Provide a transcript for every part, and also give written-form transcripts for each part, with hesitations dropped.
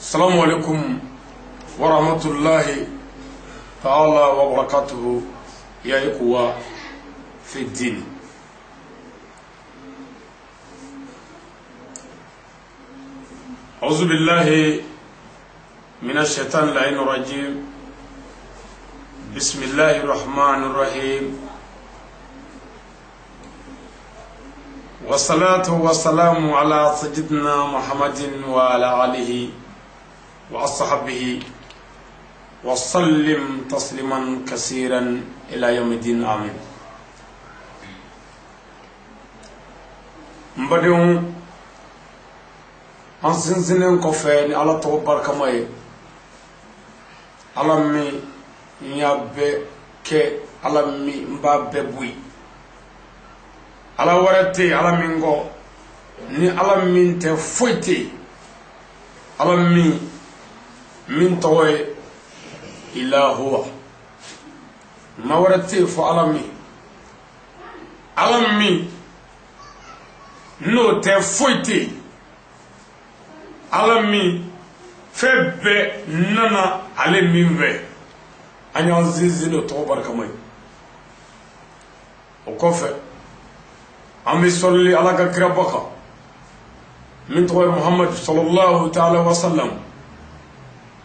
السلام عليكم ورحمة الله تعالى وبركاته يا إخوة في الدين. أعوذ بالله من الشيطان اللعين الرجيم. بسم الله الرحمن الرحيم، والصلاة والسلام على سيدنا محمد وعلى آله وأصحابه وسلم تسليما كثيرا إلى يوم الدين، آمين. مبدئون أنسنسنين كفين على توبر كماي على مي نيابة كي على مي مبابة بوي على ورتي على مينغو ni ala min te foite ala min toy ila huwa ma warati fo ala mi no te foite ala mi febe nana ale min ve anya zizilo to barkamay o kofe ambi solli ala ka kirabaka من طوى محمد صلى الله تعالى وسلم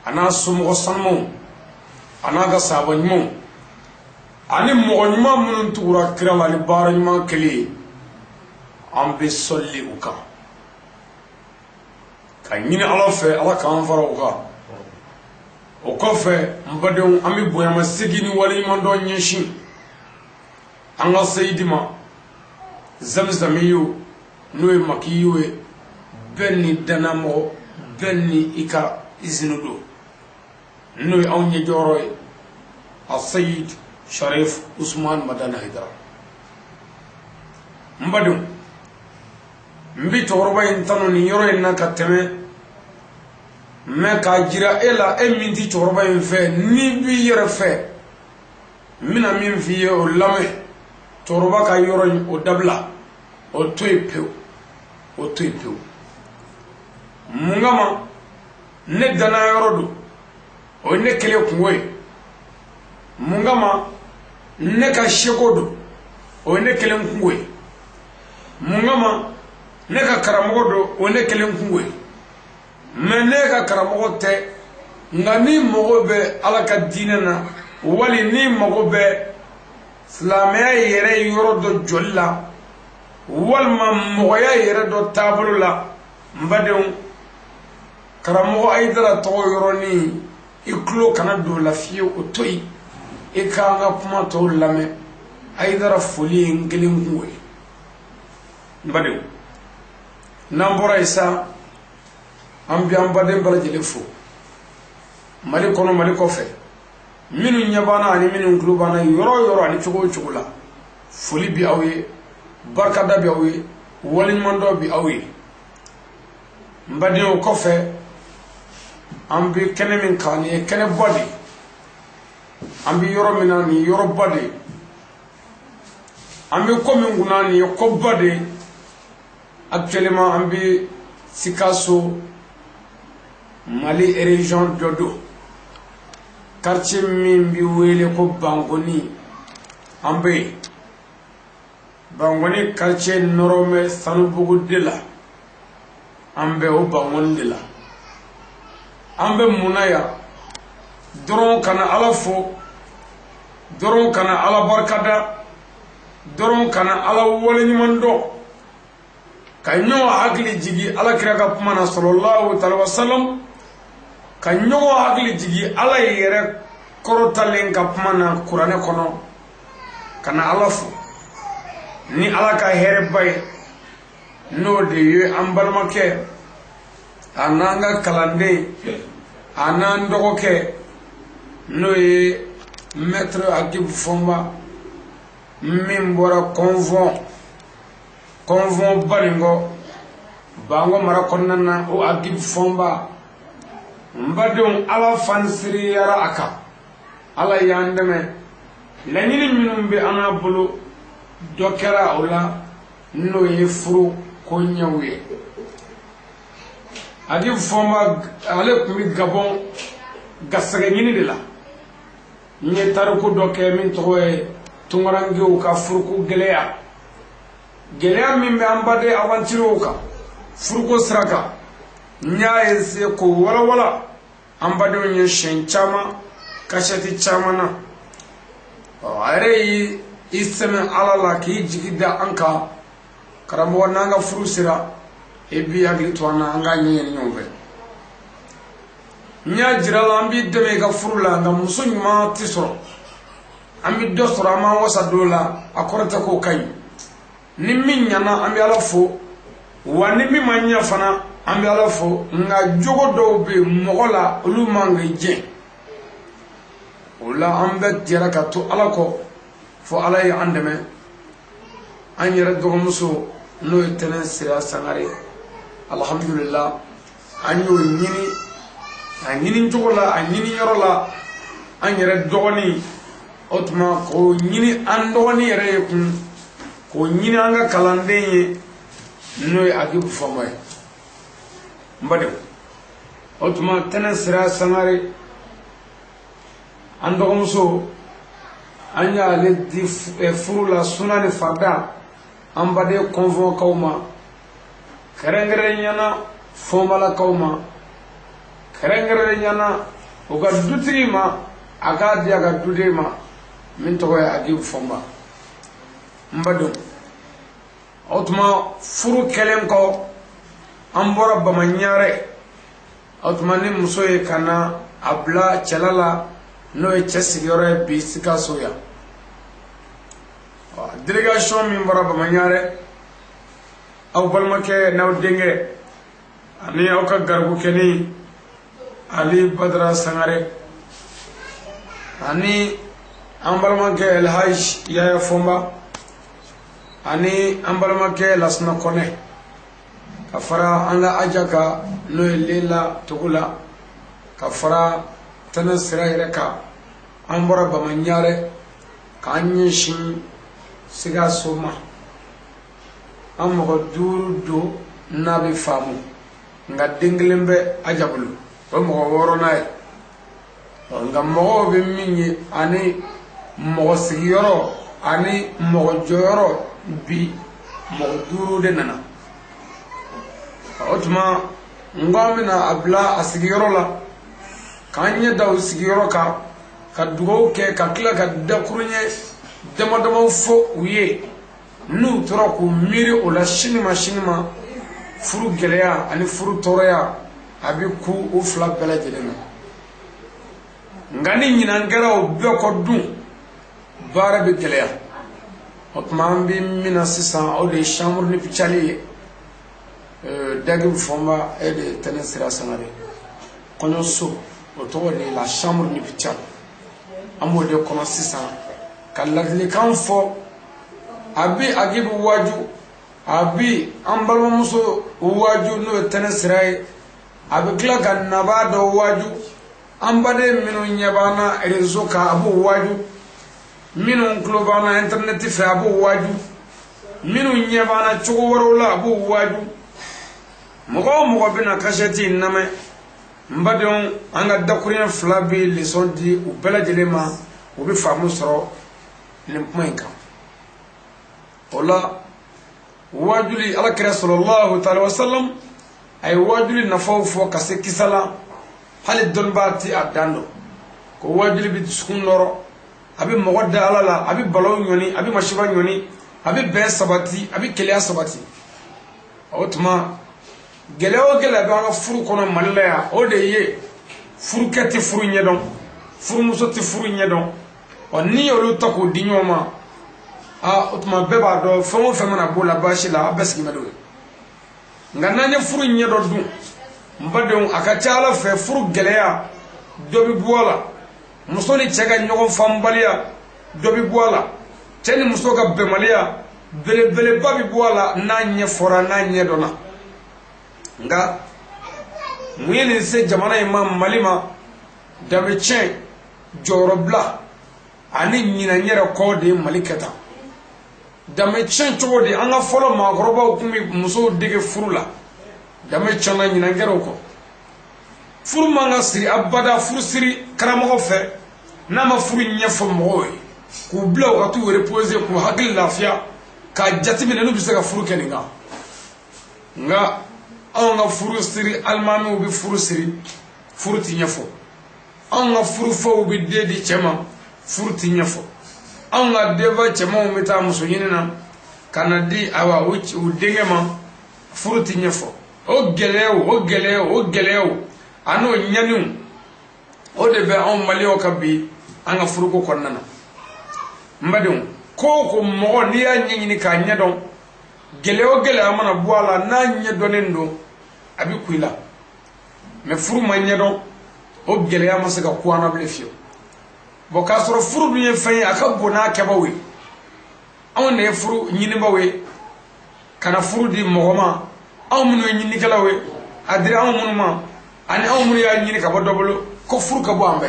أنا سمو سنمو أنا قصاب نمو أنا مغنما من تورا كرام لبار ما كلي أم بيصلي وكا كأني على في على كان فروكا وكفى مبدون أمي بويا مسجين ولي من دون يشين أنا سيدي ما زمزميو نوي مكيوي benni danamo benni ika iznudo noy awnya joroy al-Sayyid Sharif Usman Madana Haidara mbadum mbi torba intano ni yoro en nakateme me ka jira ela eminti torba en fe ni bi yere fe mina min fi o lame torba ka yoro o dabla o toype mungama ne dana yorodu o ne kele kuwe mungama ne ka shekodu o ne kele kuwe mungama ne ka karamodo o ne kele kuwe mene ka karamote ngani mogobe ala ka dinana wali ni mogobe islamaya yere yorodo jolla walma mogoya yere do tabulula mbadon karamogo aidara to yoroni iklo kana do la fiye otoi ikanga kuma to lame aidara foli ngelin kuwe mbade nambora isa ambian bade barajele fo mali kono mali kofe minu nyabana ani minu globana yoro ani chugula foli bi awe barkada bi awe walin mando bi awe mbade o kofe ambi kene min kani kene body ambi yoro minani yoro body ambi ko min gunani ko body actuellement ambi Sikasso Mali région Dodo quartier min bi wele ko Bangoni ambi Bangoni quartier Norome Sanubugu dela ambe o Bangoni dela ambe munaya doron kana ala fo doron kana ala barkada doron kana ala wole nyimando kanyo agli jigi ala kiraga pumana sallallahu alaihi wasallam kanyo agli jigi ala yere korotalen ka pumana qur'ane kono kana ala fo ni ala ka here bay no de ye ambalmake ananga kalande anando ke noye maître Agib Fomba mimbora convent balingo bango marakonnana o Agib Fomba mbadon ala fansiri yara aka ala yandeme lanini minum be anabulu dokera ola noye furu ko nyawe agi foma ale kumi Gabon gasage nyini de la nye taruko doke min toye tungarangiu ka furuku geleya min be ambade avantiro ka furuko sraka nya ese ko wala ambade nye shenchama kashati chamana are iseme alala ki jigida anka karambo nanga furusira ebi agli twana anga nyen nyombe nya jirala ambi deme ga furula nga musunyuma tisoro ambi dosoro ama wasa dola akorata ko kai nimmi nyana ambi alafo wa nimmi manya fana ambi alafo nga jogo do be mogola ulumanga je wala ambe diraka to alako fo alay andeme an yara dogo muso no tenen sira sangare alhamdulillah an yo nyini jogola an nyini yorola an yara dogoni otma ko nyini an dogoni yare kun ko nyini anga kalande no agi fomay mbade otma tenen sira sangare an dogo muso anya le di furula sunani farda ambade konvo kauma kerengere nyana fomala kauma kerengere nyana uga dutrima aga dia ga dudema min to ya agi fomba mbadum otma furu kelen ko ambora bamanyare otma ni musoye kana abla chalala no e chesigore bisika soya délégation min bora bamanyare aw balmake naw denge ani aw ka garbu keni ali badra sangare ani am balmake el hajj ya fomba ani am balmake lasna kone kafara anga ajaka no lela tugula kafara tanasira ireka am bora bamanyare kanye shin siga soma amogo duru do nabi famu nga dinglembe ajabulu o mo woro nay nga mo be minni ani mo sigiyoro ani mo joyoro bi mo duru de nana otma ngomina abla asigiyoro la kanye daw sigiyoro ka dugo ke ka kila ka dakurunye dama fo uye nu toro ko miri o la shinima furu geleya ani furu toroya abi ku o fla bela jelena ngani nyinangara o be ko dun bara be geleya otman bi mina sisan o de chambre ni pichali dagi fomba e de tenesira sanare kono so o to ni la chambre ni pichali amo de kono sisan kalladli kan fo abi agibu waju abi ambalmo muso waju no tenesrai abi kla kan nabado waju ambade minu nyabana rezo ka abu waju minu globana internet fe abu waju minu nyabana chogorola abu waju mogo bina kashati name mbadon anga dakurina flabi lisondi ubela jelema ubi famu soro nimpoinka ola wajuli ala sallallahu ta'ala wasallam ay wajuli nafawfo kase kisala hal donbati adando ko wajuli bi sukun loro abi mogodda alala abi balaw nyoni abi mashiba nyoni abi be sabati abi keliya sabati otma gelewo gele ba furu kono mallaya o de ye furu kati furu nyedon furu musoti furu nyedon oni yolu tako dinyoma otuma beba do famo famana bola bashila abaski mado ngananya furu nyedo dun mbadon akachala fe furu geleya dobi bola musoni chega nyogo fambalia dobi bola teni musoga bemalia bele babi bola nanye fora nanye dona nga muyeni se jamana imam malima dabe chen jorobla ani nyina nyere ko de malikata dame chen chodi anga folo ma goroba kumi muso dige furula dame chana nyina ngero ko furu manga siri abada furu siri karamo fe na ma furu nyefo moy ku blo ka tu reposer ku hakil lafia ka jatimi ne no bisa ka furu keninga nga on nga furu siri almami ubi furu siri furu ti nyefo on nga furu fo ubi dedi chema furu ti nyefo on nga deva chema umita musunyina kana di awa uchi udengema furu ti nyefo o geleo ano nyanu o de be on malio kabi anga furu ko konnana mbadum ko mo ni ya nyini ka nyadon geleo amana buala na nyadonendo abi kuila me furu ma nyadon o gele amasa ka kuana blefio bo ka soro furu du yefen aka bona kebawe on ne furu nyini bawe kana furu di mogoma amunu nyini kalawe adira amunu ma ani amunu ya nyini ka bodobolo ko furu ka bo ambe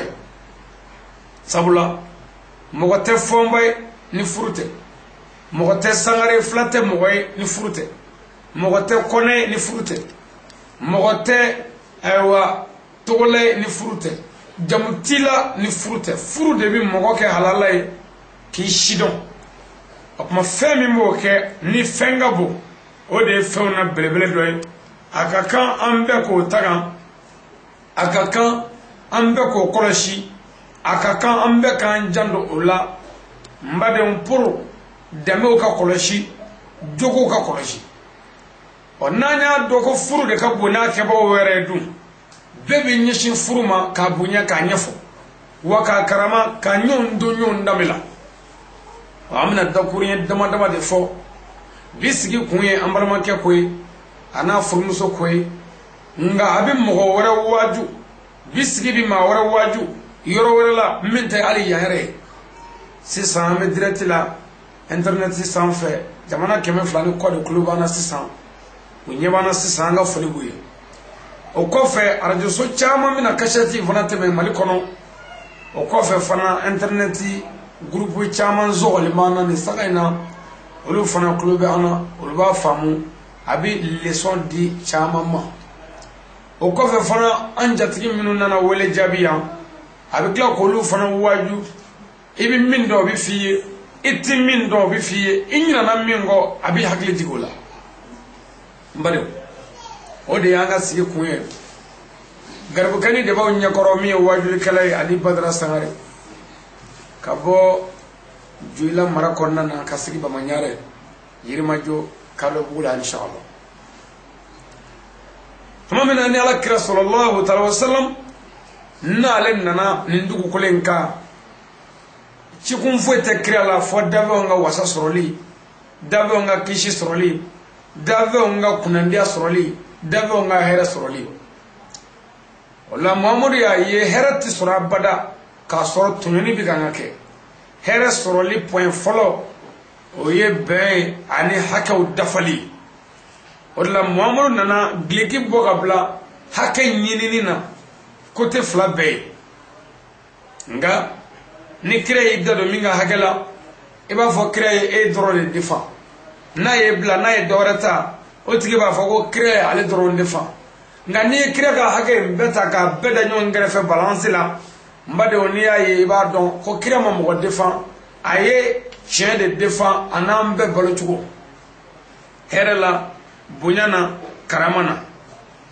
sabula mogote fombay ni furute mogote sangare flate mogoy ni furute mogote kone ni furute mogote aywa tole ni furute jamutila ni furute furu de bi mogoke halalay ki shidon akuma femi moke ni fengabo o de fewna belebele doy akakan ambe ko tagan akakan ambe ko koloshi akakan ambe kan jando ola mbade mpuru deme ka koloshi jogo ka koloshi onanya doko furu de ka buna ke ba were dum bebe nyishi furuma ka bunya ka nyefo waka karama ka nyon ndamila amna dakuriye dama de fo bisigi kunye ambarama ke koy ana furmuso koy nga abin mo wore waju bisigi bi ma wore waju yoro wore la minta ali yare sisan me direct la internet sisan fe jamana keme flani code club ana sisan unyebana sisan nga foli buye o kofe radio so chama mina kashati vonate me malikono o kofe fana internet groupe chama zoli mana ni sakaina olu fana club ana olu ba famu abi leçon di chama ma o kofe fana anjatigi minu nana wele jabiya abi kla ko olu fana waju ibi min do bi fiye iti min do bi fiye inyina na mingo abi hakle digola mbade o de yanga sigi kunye garbu kani de baw nyakoro mi waju kala ali badra sangare kabo juila marakonna na kasigi ba manyare yirimajo kalo bula inshallah tamamina ni ala kira sallallahu ta'ala wasallam na lenna nindugu kolenka chikun fuete kira la fo dawe nga wasa soroli dawe nga kishi soroli dawe nga kunandia soroli dawe nga hera soroli wala muhammadu ya ye herati surabada ka soro tunyoni biganga ke hera soroli point follow oye be ani hakaw dafali wala muhammadu nana gleki bogabla haka nyinini na kote fla be nga ni kire ibda do minga hagela iba fo kire e drone defa na ye bla na ye dorata o tigi ba fo ko kire ale drone defa nga ni kire ga hage mbeta ka beda nyon grefe balance la mbade oni aye iba don ko kire ma mo defa aye chien de defa anambe balochugo herela bunyana karamana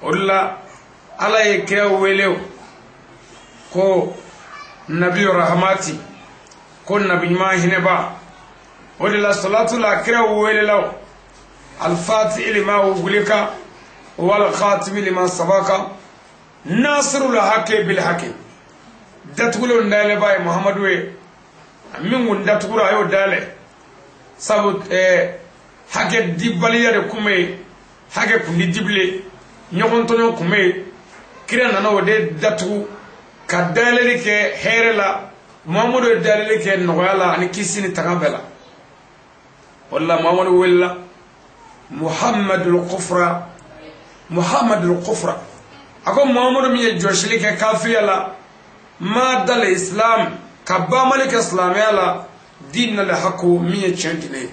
olla ala ye kire welew ko nabi rahmati ko nabi ma hineba wala salatu la kira wele law al fatih lima wulika wal khatim lima sabaka nasrul haqi bil haqi datgulo ndale bay muhammadu we min won datguro ayo dale sabu haqe dibaliya de kume haqe kundi dible nyokon tonyo kume kira nana wode datu ka dalili ke herela muhammadu dalili ke noyala ani kisini tagabela walla muhammadu willa muhammadul qufra ako muhammadu mi joshili ke kafiyala ma dal islam kabba malik islam yala din la haqu mi chantine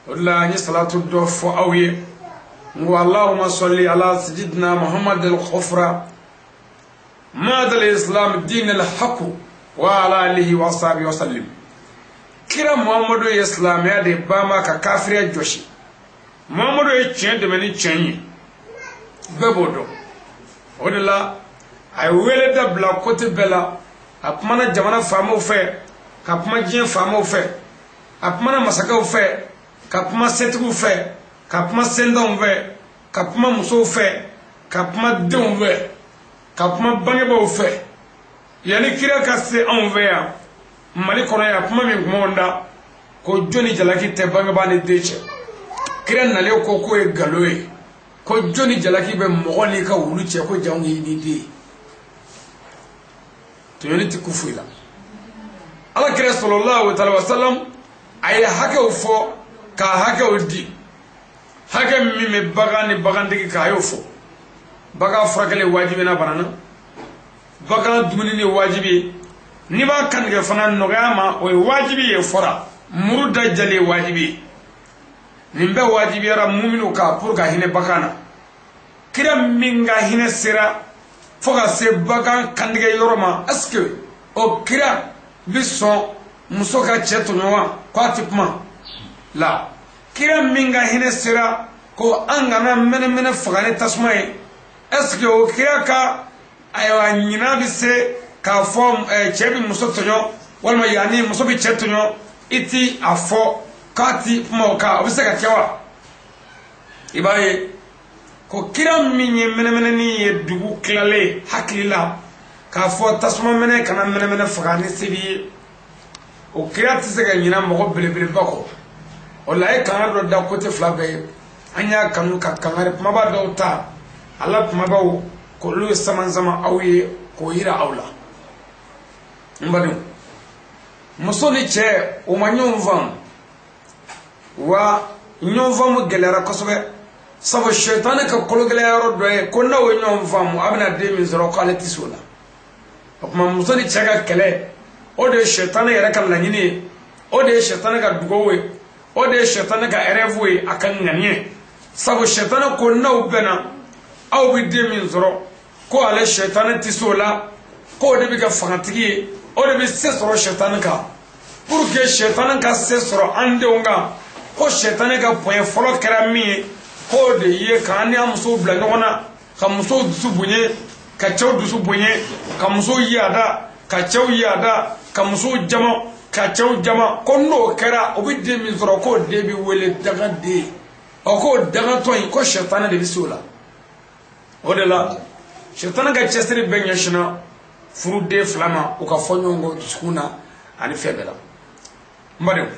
walla ni salatu do fo awiye ngo allahumma salli ala sayyidina muhammadul qufra ماذا الإسلام دين الحق وعلى آله وصحبه وسلم كرا محمد الإسلام يدي باما ككافر جوشي محمد يتشين دمني تشيني ببودو ودلا أي ولد بلا كوت بلا أكمنا جمانا فامو فيه كأكما جين فامو فيه أكمنا مسكو فيه كأكما ستو فيه كأكما سندون فيه كأكما مسو فيه كأكما دون فيه كأكما بانيبو فيه يعني كرا كاسي أون فيه mali kono ya kuma min monda ko joni jalaki te banga bani deche kiran nale ko e galoe ko joni jalaki be mogoli ka wulu che ko jangi ni di to yoni ti kufuila ala kira sallallahu alaihi wasallam ay haka fo ka haka di haka mi me bagani bagandi ka yo fo baga frakale wajibi na banana baga dumuni ni wajibi ni ba kan ga fana nogama o wajibi e fora muru dajjali wajibi nimbe wajibi ra mu'minu ka pour ga hine bakana kiram minga hine sira foga se bakan kan ga yoroma aske o kira biso musoka cheto nwa kwatipma la kiram minga hine sira ko angana mene fogane tasmai aske o kira ka aywa nyina bise ka form chebi muso tonyo walma yani muso bi chetonyo iti afo kati mo ka obise ka kewa ibaye ko kiram minye mene ni dugu klale hakilila ka fo tasma mene kana mene fagani sibi o kirati se ga nyina mo bele bako wallahi kan do da côté flabe anya kanu ka kangare kuma ba do ta Allah kuma ba ko lu saman zama auye ko yira aula mbadu musoni che o manyonvam wa nyonvam gelera kosobe sabo shaytan ka kologele yaro doye ko na o nyonvam abna de min zoro quality sola kuma musoni che ga kele o de shaytan yara kan lanyini o de shaytan ga dugowe o de shaytan ga erevuwe akan nganye sabo shaytan ko na o bena aw bi de min zoro ko ale shaytan tisola ko de bi ga fantigi o de bi sesoro shaytan ka pour que shaytan ka sesoro ande onga ko shaytan ka point folo karami ko de ye kan ni amso bla ngona ka muso dusu bunye ka chaw dusu bunye ka muso yada ka chaw yada ka muso jama ka chaw jama ko no kara o bi de mi zoro ko de bi wele daga de o ko daga to ko shaytan de bi sola o de la shaytan ga chesri benya shina furu de flama o ka fonyongo tsuna ani febela mbade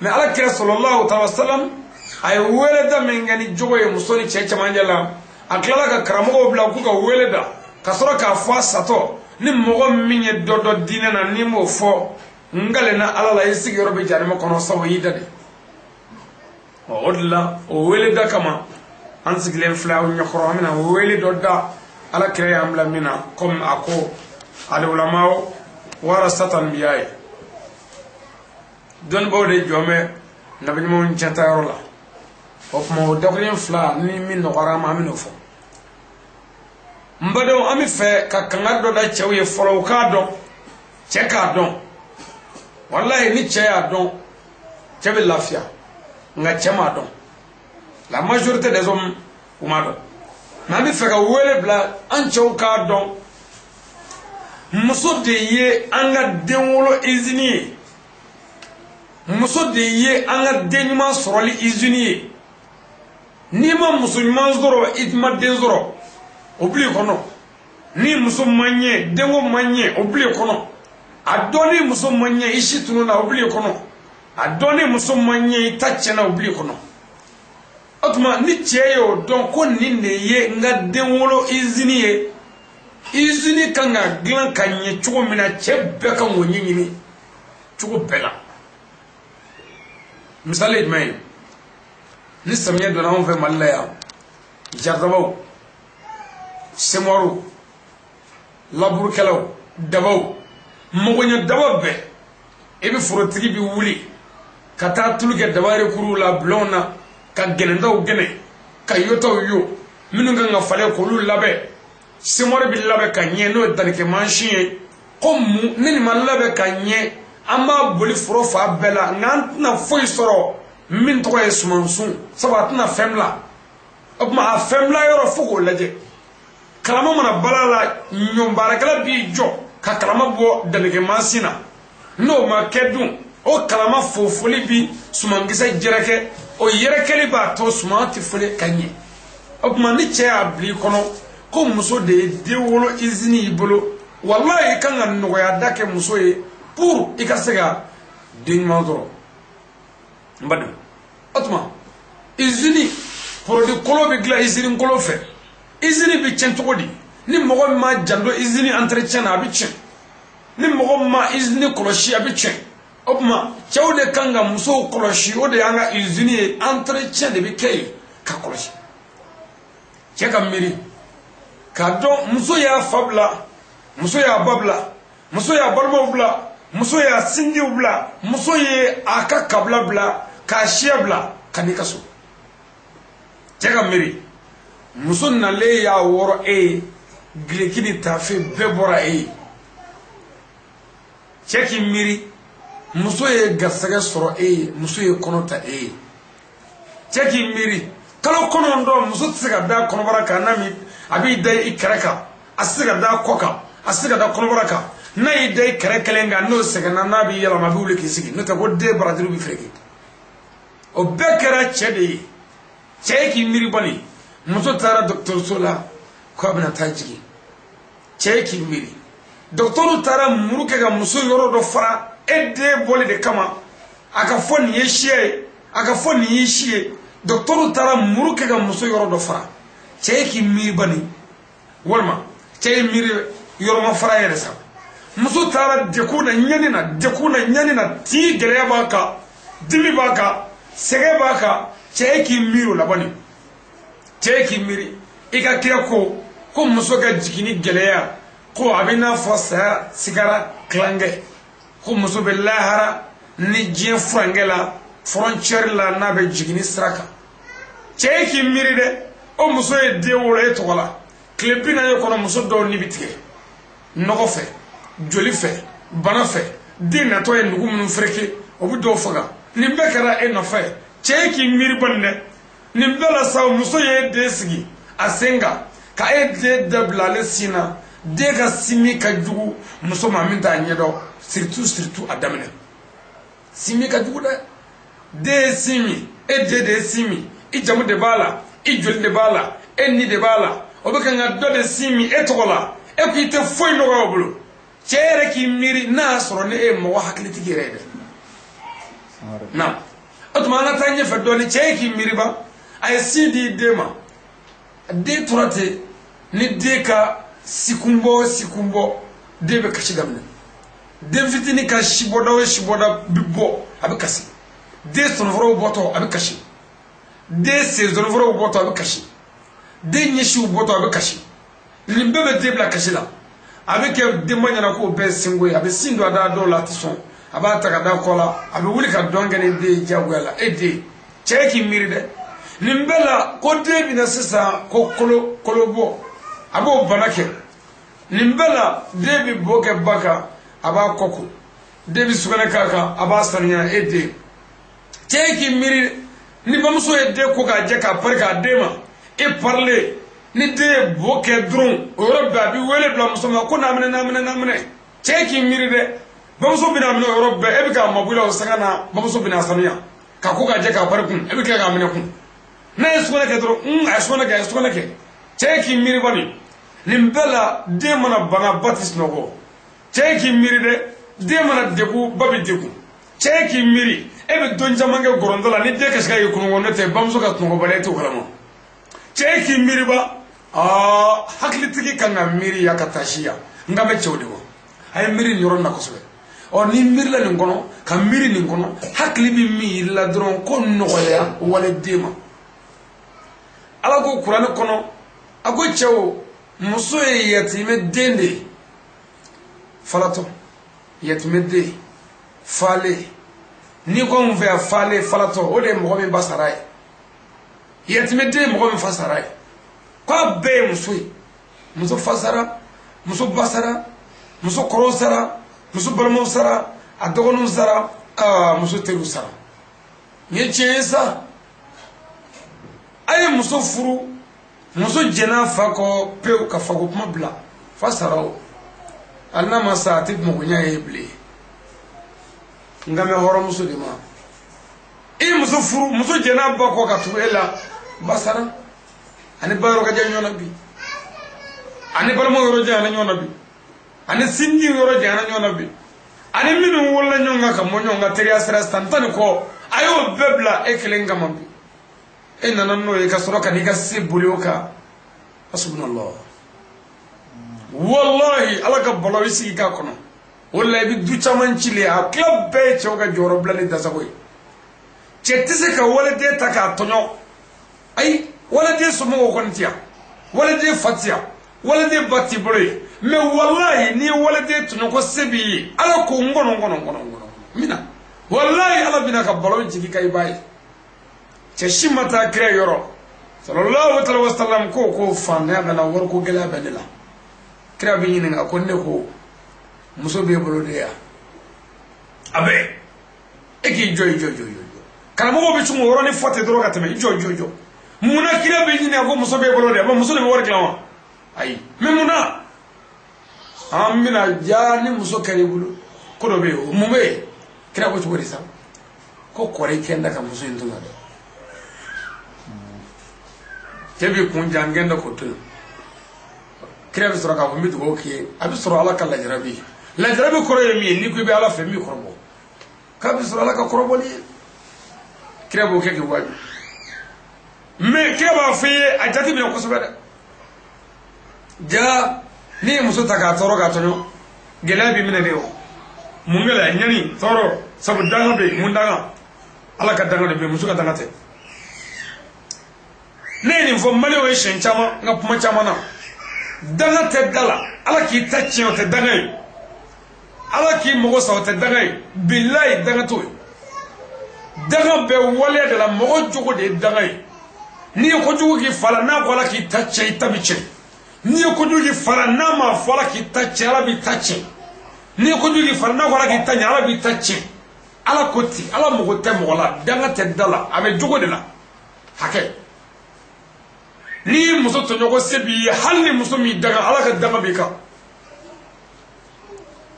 me ala kira sallallahu ta'ala wasallam ay weleda mengani jogoye musoni cheche manjala aklala ka karamo bla ku ka weleda kasoro ka fa sato ni mogo minye dodo dine na ni mo fo ngale na ala la isigi robe janimo kono sawo yidade o odla o weleda kama ansiglen flaw nyokoro amina weledo da ala kira amla mina comme ako al ulama warasatan biyai don bode jome nabi mo chanta rola of mo doklin fla ni min no garama min fo mbado ami fe ka kangado da chewye folo ka don che ka don wallahi ni che ya don chebe lafia nga chema don la majorité des hommes umado nabi fe ka wele bla an chew ka don muso de ye anga denwolo izini muso de ye anga denima soroli izini ni ma musulman zoro itma den zoro obli kono ni muso manye dengo manye obli kono adoni muso manye ishitunu na obli kono adoni muso manye itache na obli kono otuma ni cheyo don ko ni ne ye nga denwolo izini ye izini kanga glan kanye chugo mina chebbe kan wonyini chugo bela misali may ni samye do na on fe malaya jardabaw semoru labur kelaw dabaw mogonya dababbe ebe furotigi bi wuli kata tuluge dabare kuru la blona ka genendaw gene ka yoto yo minu nga fale ko lu labe simori bi labe ka ɲɛ n'o danike mansin ye ko mun ne nin ma labɛn ka ɲɛ an b'a boli foro fa bɛɛ la nka an tɛna foyi sɔrɔ min tɔgɔ ye sumansun sabu a tɛna fɛn bila o tuma a fɛn bila yɔrɔ fo k'o lajɛ kalama mana bala la ɲɔ baarakɛla b'i jɔ ka kalama bɔ danike mansin na n'o ma kɛ dun o kalama fofoli bi sumankisɛ jɛrɛkɛ o yɛrɛkɛli b'a to suman tɛ fɔlen ka ɲɛ o tuma ni cɛ y'a bila i kɔnɔ ko muso de ye den wolo izini y'i bolo wallahi i kan ka nɔgɔya da kɛ muso ye pour i ka se ka den ɲuman sɔrɔ n ba dɔn o tuma izini produit kolo bɛ dilan izini kolo fɛ izini bɛ tiɲɛ cogo di ni mɔgɔ min ma janto izini entretien na a bɛ tiɲɛ ni mɔgɔ min ma izini kɔlɔsi a bɛ tiɲɛ o tuma cɛw de kan ka musow kɔlɔsi o de y'an ka izini ye entretien de bɛ kɛ yen ka kɔlɔsi cɛ ka miiri k'a dɔn muso y'a fa bila muso y'a ba bila muso y'a balimaw bila muso y'a sinjiw bila muso ye a ka kabila bila k'a siya bila ka n'i ka so cɛ ka miiri muso nalen y'a wɔrɔ e ye gileki ni taafe bɛɛ bɔra e ye cɛ k'i miiri muso ye garisɛgɛ sɔrɔ e ye muso ye kɔnɔ ta e ye cɛ k'i miiri kalo kɔnɔntɔn muso tɛ se ka da kɔnɔbara kan n'a mi a b'i da i kɛrɛ kan a tɛ se ka da kɔ kan a tɛ se ka da kɔnɔbara kan n'a y'i da i kɛrɛ kelen kan n'o sɛgɛnna n'a b'i yɛlɛma a bɛ wuli k'i sigi n'o tɛ ko den barajuru bɛ fereke o bɛɛ kɛra cɛ de ye cɛ ye k'i miiri bani muso taara dɔgɔtɔrɔso la ko a bɛna taa jigin cɛ ye k'i miiri dɔgɔtɔrɔw taara muru kɛ ka muso yɔrɔ dɔ fara e den bɔli de kama a ka fɔ nin ye siya ye a ka fɔ nin y'i si ye dɔgɔtɔrɔw taara muru kɛ ka muso yɔrɔ dɔ fara cɛ ye k'i miiri bani walima cɛ ye miiri yɔrɔma fara yɛrɛ sa muso taara dekun na ɲani na tii gɛlɛya b'a kan dimi b'a kan sɛgɛ b'a kan cɛ ye k'i miiri o la bani cɛ ye k'i miiri i ka kira ko muso ka jigini gɛlɛya ko a bɛ n'a fɔ saya sigara kilankɛ ko muso bɛ lahara ni diɲɛ furankɛ la frontière la n'a bɛ jigini sira kan cɛ ye k'i miiri dɛ o muso ye den wolo e tɔgɔ la tile 40 kɔnɔ muso dɔw ni bɛ tigɛ nɔgɔ fɛ joli fɛ bana fɛ den natɔ ye nugu minnu fereke o bɛ dɔw faga nin bɛɛ kɛra e nɔfɛ cɛ ye k'i miiri bani dɛ nin bɛɛ la sa muso ye den sigi a sen kan ka e den dabila ale sin na den ka simi ka jugu muso ma min t'a ɲɛdɔn surtout a daminɛ simi ka jugu dɛ den ye sin min e den de ye sin min i jamu de b'a la i joli de b'a la e ni de b'a la o bɛ kan ka dɔ de sin min e tɔgɔ la e ko i tɛ foyi nɔgɔya o bolo cɛ yɛrɛ k'i miiri n'a y'a sɔrɔ ne ye mɔgɔ hakilitigi yɛrɛ ye dɛ na o tuma an ka taa ɲɛfɛ dɔɔni cɛ ye k'i miiri ba a ye sin di den ma den tora ten ni den ka sikun bɔ den bɛ kasi daminɛ den fitinin ka sibɔda o sibɔda bi bɔ a bɛ kasi den sɔnfɔlɔw bɔtɔ a bɛ kasi den senzɔnfɔlɔw bɔtɔ a bɛ kasi den ɲɛsiw bɔtɔ a bɛ kasi nin bɛɛ bɛ den bila kasi la a bɛ kɛ denba ɲɛna k'o bɛɛ ye sinko ye a bɛ sin don a da dɔw la a tɛ sɔn a b'a ta ka da kɔ la a bɛ wuli ka dɔn kɛ ni den ye diyagoya la e den cɛ k'i miiri dɛ nin bɛɛ la ko den bɛna sisan ko kolo bɔ a b'o bana kɛ nin bɛɛ la den bɛ bo kɛ ba kan a b'a kɔ ko den bɛ sugunɛ k'a kan a b'a sanuya e den cɛ k'i miiri ni bamuso ye den ko k'a jɛ k'a pari k'a den ma e parilen ni den ye bo kɛ dɔrɔn o yɔrɔ bɛɛ a bɛ wele bila muso ma ko naminɛ cɛ k'i miiri dɛ bamuso bɛna minɛ o yɔrɔ bɛɛ e bɛ k'a mabɔ i la o sanga na bamuso bɛna sanuya k'a ko k'a jɛ k'a pari kun e bɛ tila k'a minɛ kun n'a ye sugunɛ kɛ dɔrɔn a ye sugunɛ kɛ cɛ k'i miiri bani nin bɛɛ la den mana bana ba tɛ sunɔgɔ cɛ k'i miiri dɛ den mana degun ba bɛ degun cɛ k'i miiri e bɛ don caman kɛ gɔrɔntɔ la ni den kasi ka ye kunun n'o tɛ bamuso ka sunɔgɔbaliya e t'o kalama cɛ k'i miiri ba hakilitigi kan ka miiri ya ka taa si yan n ka bɛ cɛw de kɔ a ye miiri nin yɔrɔ in na kosɛbɛ ni miirila nin kɔnɔ ka miiri nin kɔnɔ hakili bɛ min yiri la dɔrɔn ko nɔgɔya wale den ma ala ko kuranɛ kɔnɔ a ko cɛw muso ye yatimɛ den de ye falatɔ yatimɛ den fale ni ko mun fɛ yan fale falatɔ o de ye mɔgɔ min ba sara ye yatimɛ den ye mɔgɔ min fa sara ye ko a bɛɛ ye muso ye muso fasara muso basara muso kɔrɔ sara muso balimaw sara a dɔgɔninw sara muso teriw sara nin ye tiɲɛ ye sa a ye muso furu muso jɛn'a fa kɔ pewu ka fako kuma bila fa sara o hali n'a ma sa a tɛ magoɲa ye bilen nka mɛ hɔrɔnmuso de ma i ye muso furu muso jɛn'a ba kɔ ka tugu e la ba sara ani ba yɔrɔ ka jan ɲɔgɔn na bi ani balimaw yɔrɔ janyana ɲɔgɔn na bi ani sinjiw yɔrɔ janyana ɲɔgɔn na bi ani minnu wolola ɲɔgɔn kan ka mɔ ɲɔgɔn kan teriya sira san tan ni kɔ a y'o bɛɛ bila e kelen kama bi e nana n'o ye ka sɔrɔ ka n'i ka se boli o kan hasbunallah wallahi ala ka balaw i sigi k'a kɔnɔ o la i bɛ du caman cile a tila bɛɛ ye cɛw ka jɔyɔrɔ bila ni dasago ye cɛ tɛ se ka waliden ta k'a tɔɲɔ ayi waliden somɔgɔw kɔni tɛ yan waliden fa tɛ yan waliden ba t'i bolo ye mɛ wallahi n'i ye waliden tɔɲɔ ko se b'i ye ala ko n kɔnɔ mina wallahi ala bɛna ka balaw jigi ka i b'a ye cɛ si ma taa kira yɔrɔ sallallahu alaihi wasallam ko fantanya bɛ na wariko gɛlɛya bɛ ne la kira bɛ ɲininka ko ne ko muso b'e bolo de yan a bɛ e k'i jɔ karamɔgɔ bɛ cungo yɔrɔnin fɔ ten dɔrɔn ka tɛmɛ i jɔ munna kira bɛ ɲininka ko muso b'e bolo de yan muso de bɛ wari dilan wa ayi mɛ munna an bɛna ja ni muso kɛra i bolo ko dɔ bɛ yen mun bɛ yen kira ko cogo di sa ko kɔrɔ kɛn da ka muso in to la dɛ cɛ b'i kun jan gɛn da k'o to yen kira bɛ sɔrɔ k'a fɔ n bɛ dugawu k'i ye a bɛ sɔrɔ ala ka lajarabi kɔrɔ ye min ye n'i ko i bɛ ala fɛ n b'i kɔrɔbɔ k'a bɛ sɔrɔ ala ka kɔrɔbɔli ye kira b'o kɛ k'i waaju mɛ kira b'a fɔ i ye a jate minɛ kosɛbɛ dɛ ja n'i ye muso ta k'a tɔɔrɔ k'a tɔɲɔ gɛlɛya b'i minɛ de o mun gɛlɛya ɲani tɔɔrɔ sabu danga bɛ yen mun danga ala ka danga de bɛ yen muso ka danga tɛ ne ye nin fɔ maliyɛnw ye siɲɛ caman n ka kuma caman na danga tɛ da la ala k'i ta tiɲɛ o tɛ danga ye ala k'i mago sa o tɛ danga ye bilayi danga t'o ye danga bɛ waleya de la mɔgɔ jogo de ye danga ye n'i ye kojugu k'i fa la n'a ko ala k'i ta tiɲɛ i ta bɛ tiɲɛ n'i ye kojugu k'i fa la n'a ma fɔ ala k'i ta tiɲɛ ala b'i ta tiɲɛ n'i ye kojugu k'i fa la n'a ko ala k'i ta ɲɛ ala b'i ta tiɲɛ ala ko ten ala mago tɛ mɔgɔ la danga tɛ da la a bɛ jogo de la hakɛ n'i ye muso tɔɲɔgɔn se b'i ye hali ni muso m'i danga ala ka danga b'i kan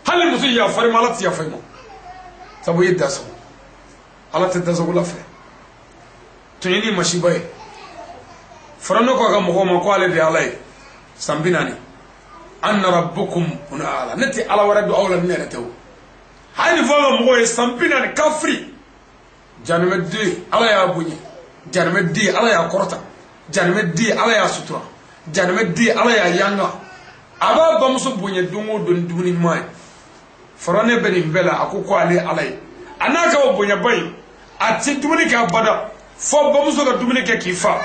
hali ni muso yafari ma ala tɛ yafa i ma sabu i ye dasago ala tɛ dasago la fɛ tɔɲɔni masiba ye fara ne ko a ka mɔgɔw ma ko ale de ye ala ye san 40 anna rabbukum una ala ne tɛ ala wɛrɛ don aw la ni ne yɛrɛ tɛ o hali ni fɔ a ka mɔgɔw ye san 40 kafiri janɛmɛ den ala y'a bonya janɛmɛ den ala y'a kɔrɔta janɛmɛ den ala y'a sutura janɛmɛ den ala y'a yanga a b'a bamuso bonya don o don ni dumuni ɲuman ye fara ne bɛ nin bɛɛ la a ko ale ala ye a n'a ka o bonyaba in a tɛ dumuni kɛ abada fɔ bamuso ka dumuni kɛ k'i fa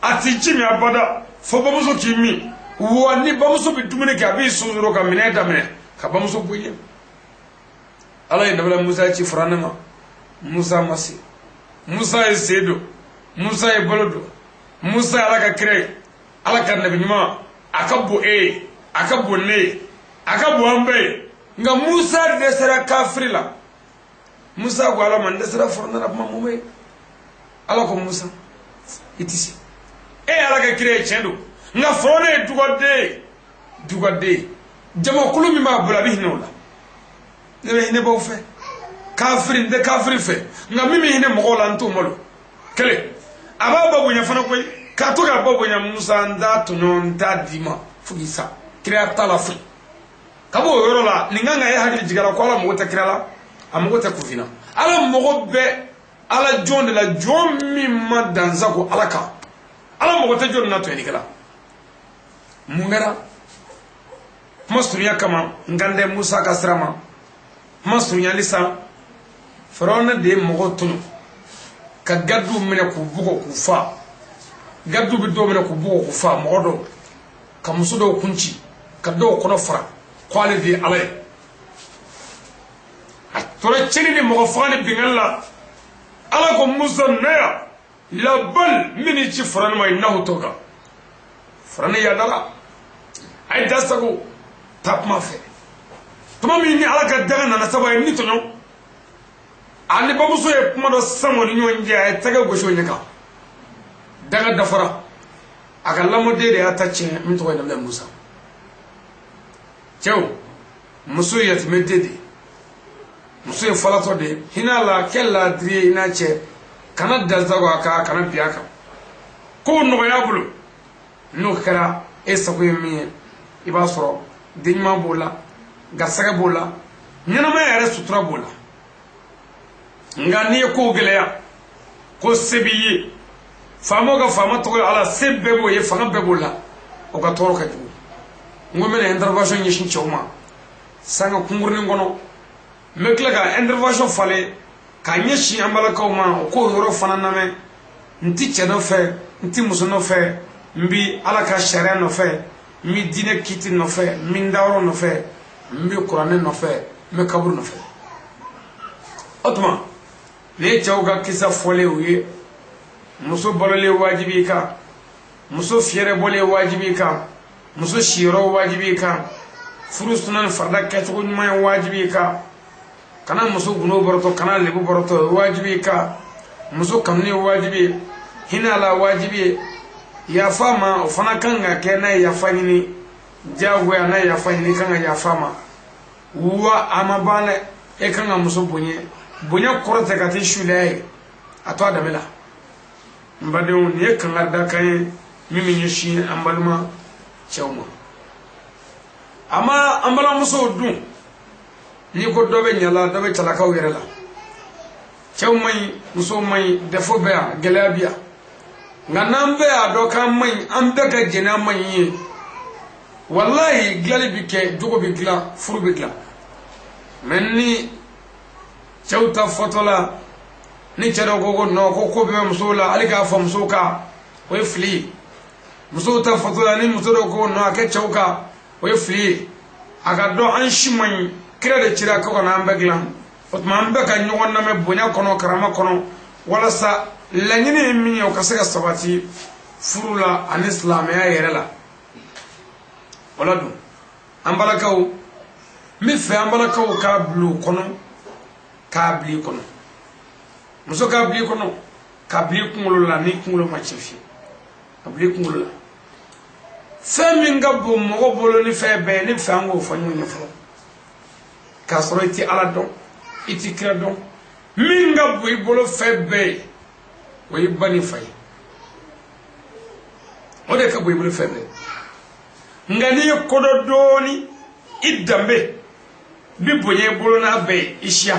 a tɛ ji min abada fɔ bamuso k'i min wa ni bamuso bɛ dumuni kɛ a b'i sunsurun ka minɛ daminɛ ka bamuso bonya ala ye nabila musa ci fara ne ma musa ma se musa ye sen don musa ye balo don musa ye ala ka kira ye ala ka nabi ɲuman a ka bon e ye a ka bon ne ye a ka bon an bɛɛ ye nka musa dɛsɛra kafiri la musa ko ala ma n dɛsɛra fɔrɔnana kuma mun bɛ ala ko musa i tɛ se e ye ala ka kira ye tiɲɛ don nka fɔrɔna ye dugaden jamakulu min b'a bolo a bɛ hinɛ o la ne bɛ hinɛ baw fɛ kafiri n tɛ kafiri fɛ nka min bɛ hinɛ mɔgɔw la n t'o malo kelen a b'a ba bonya fana koyi k'a to k'a ba bonya musa n t'a tɔɲɔ n t'a d'i ma fo k'i sa kira t'a la foyi ka bɔ o yɔrɔ la nin kan ka e hakili jigin a la ko ala mago tɛ kira la a mago tɛ kunfin na ala mago bɛ ala jɔn de la jɔn min ma dansago ala kan ala mago tɛ jɔn na tɔɲɔlikɛla mun kɛra kuma surunya kama n kan tɛ musa ka sira ma kuma surunyali sa Firawuna de ye mɔgɔw tɔɲɔ ka garidiw minɛ k'u bugɔ k'u fa garidiw bɛ dɔw minɛ k'u bugɔ k'u fa mɔgɔ dɔw ka muso dɔw kunci ka dɔw kɔnɔ fara ko ale de ye ala ye a tora cɛnni ni mɔgɔ faga ni binkali la ala ko musa naya labal min ci Firawuna ma innahu tawka Firawuna yadara ay dasago tap ma fe tuma mi ni ala ka daga na saba ni to no ani babu so e kuma do samo ni nyonje ay taga go sho nyaka daga dafara aka lamo de atache mi to na Musa cew muso yat medede muso falato de hinala kella drie ina che kana dazago aka kana biaka ko no ya bulu no kara esa ko mi iba soro dinma bola gasaga bola nyana ma yare sutura bola ngani ko geleya ko sebiyi famo ga fama to ala sebbe bo ye fanga be bola o ga toro ka ju ngomene intervention yeshin choma sanga kungurni ngono mekla ga intervention fale ka nyeshi ambala ko ma ko horo fana name nti cheno fe nti musono fe mbi ala ka sharia no fe mi dine kiti no fe mi ndawro no fe mbi qur'an no fe me kabur no fe otma le chawga kisa fole uye muso bolole wajibi ka muso fiere bole wajibi ka muso shiro wajibi ka furusunan farda katugo nyuma wajibi ka kana muso guno boroto kana lebu boroto wajibi ka muso kamne wajibi hinala wajibi ya fama ofana kanga kena ya fanyini jagwe ana ya fanyini kanga ya fama wa amabana e kanga muso bunye korote kati shule ato adamela mbade on ye kanga da kay mimi nyishi ambaluma chawma ama ambala muso dun ni ko dobe nyala dobe talaka wirela chawmai muso mai defo bea gelabia nganambe adoka mai ambe ka jena mai wallahi glali bike jogo bi gla furu bi gla menni chawta fotola ni chero gogo no ko be muso la alika fa muso ka o fli muso ta fotola ni muso ko no ake chawka o fli aga do an shiman kira de chira ko na ambe gla otma ambe ka nyogon na me bonya kono karama kono wala sa lanyini mi o kasega sabati furula an islam ya yerela wala du ambalakaw mi fe ambalakaw ka blu kono ka bli kono muso ka bli kono ka bli kungolo la ni kungolo ma chifi ka bli kungolo la femi ngabo mo bolo ni fe be ni fe ango fanyo ni fo ka soro iti ala don iti kira don mi ngabo ibolo fe be way bani fay ode ka boy bulu febe ngani ko do doni idambe bi boye bulu na be isha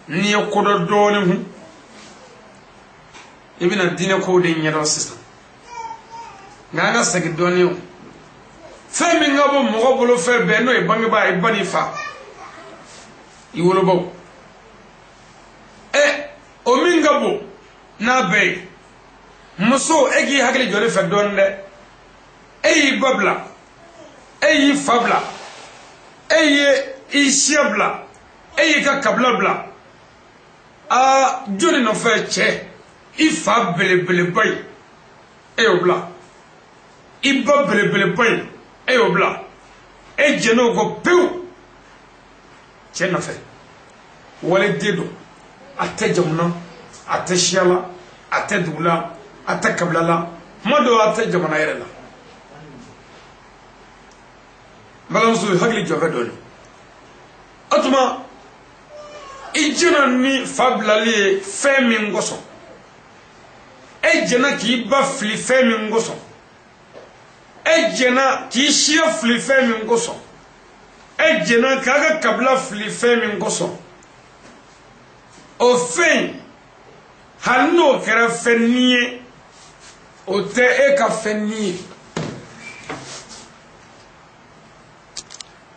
ni ko do doni hu ibina dine ko de nyaro system nganga sagi doni o femi ngabo mo bulu febe no e bangi ba e bani fa iwolo bo omingabo na be muso egi hakli jole fe donde eyi babla eyi fabla eyi ishabla eyi ka kabla bla a joni no fe che ifa bele bay eyobla iba bele bay eyobla ejeno go pew che na fe wale dedo ate jamna ate shiala ate dula ate kablala mado ate jamana yerela balansu hagli jobe doni atuma ijina ni fablali femi ngoso ejena ki ba fli femi ngoso ejena ki shia fli femi ngoso ejena kaga kabla fli femi ngoso o fen hanno kera fennie o te e ka fennie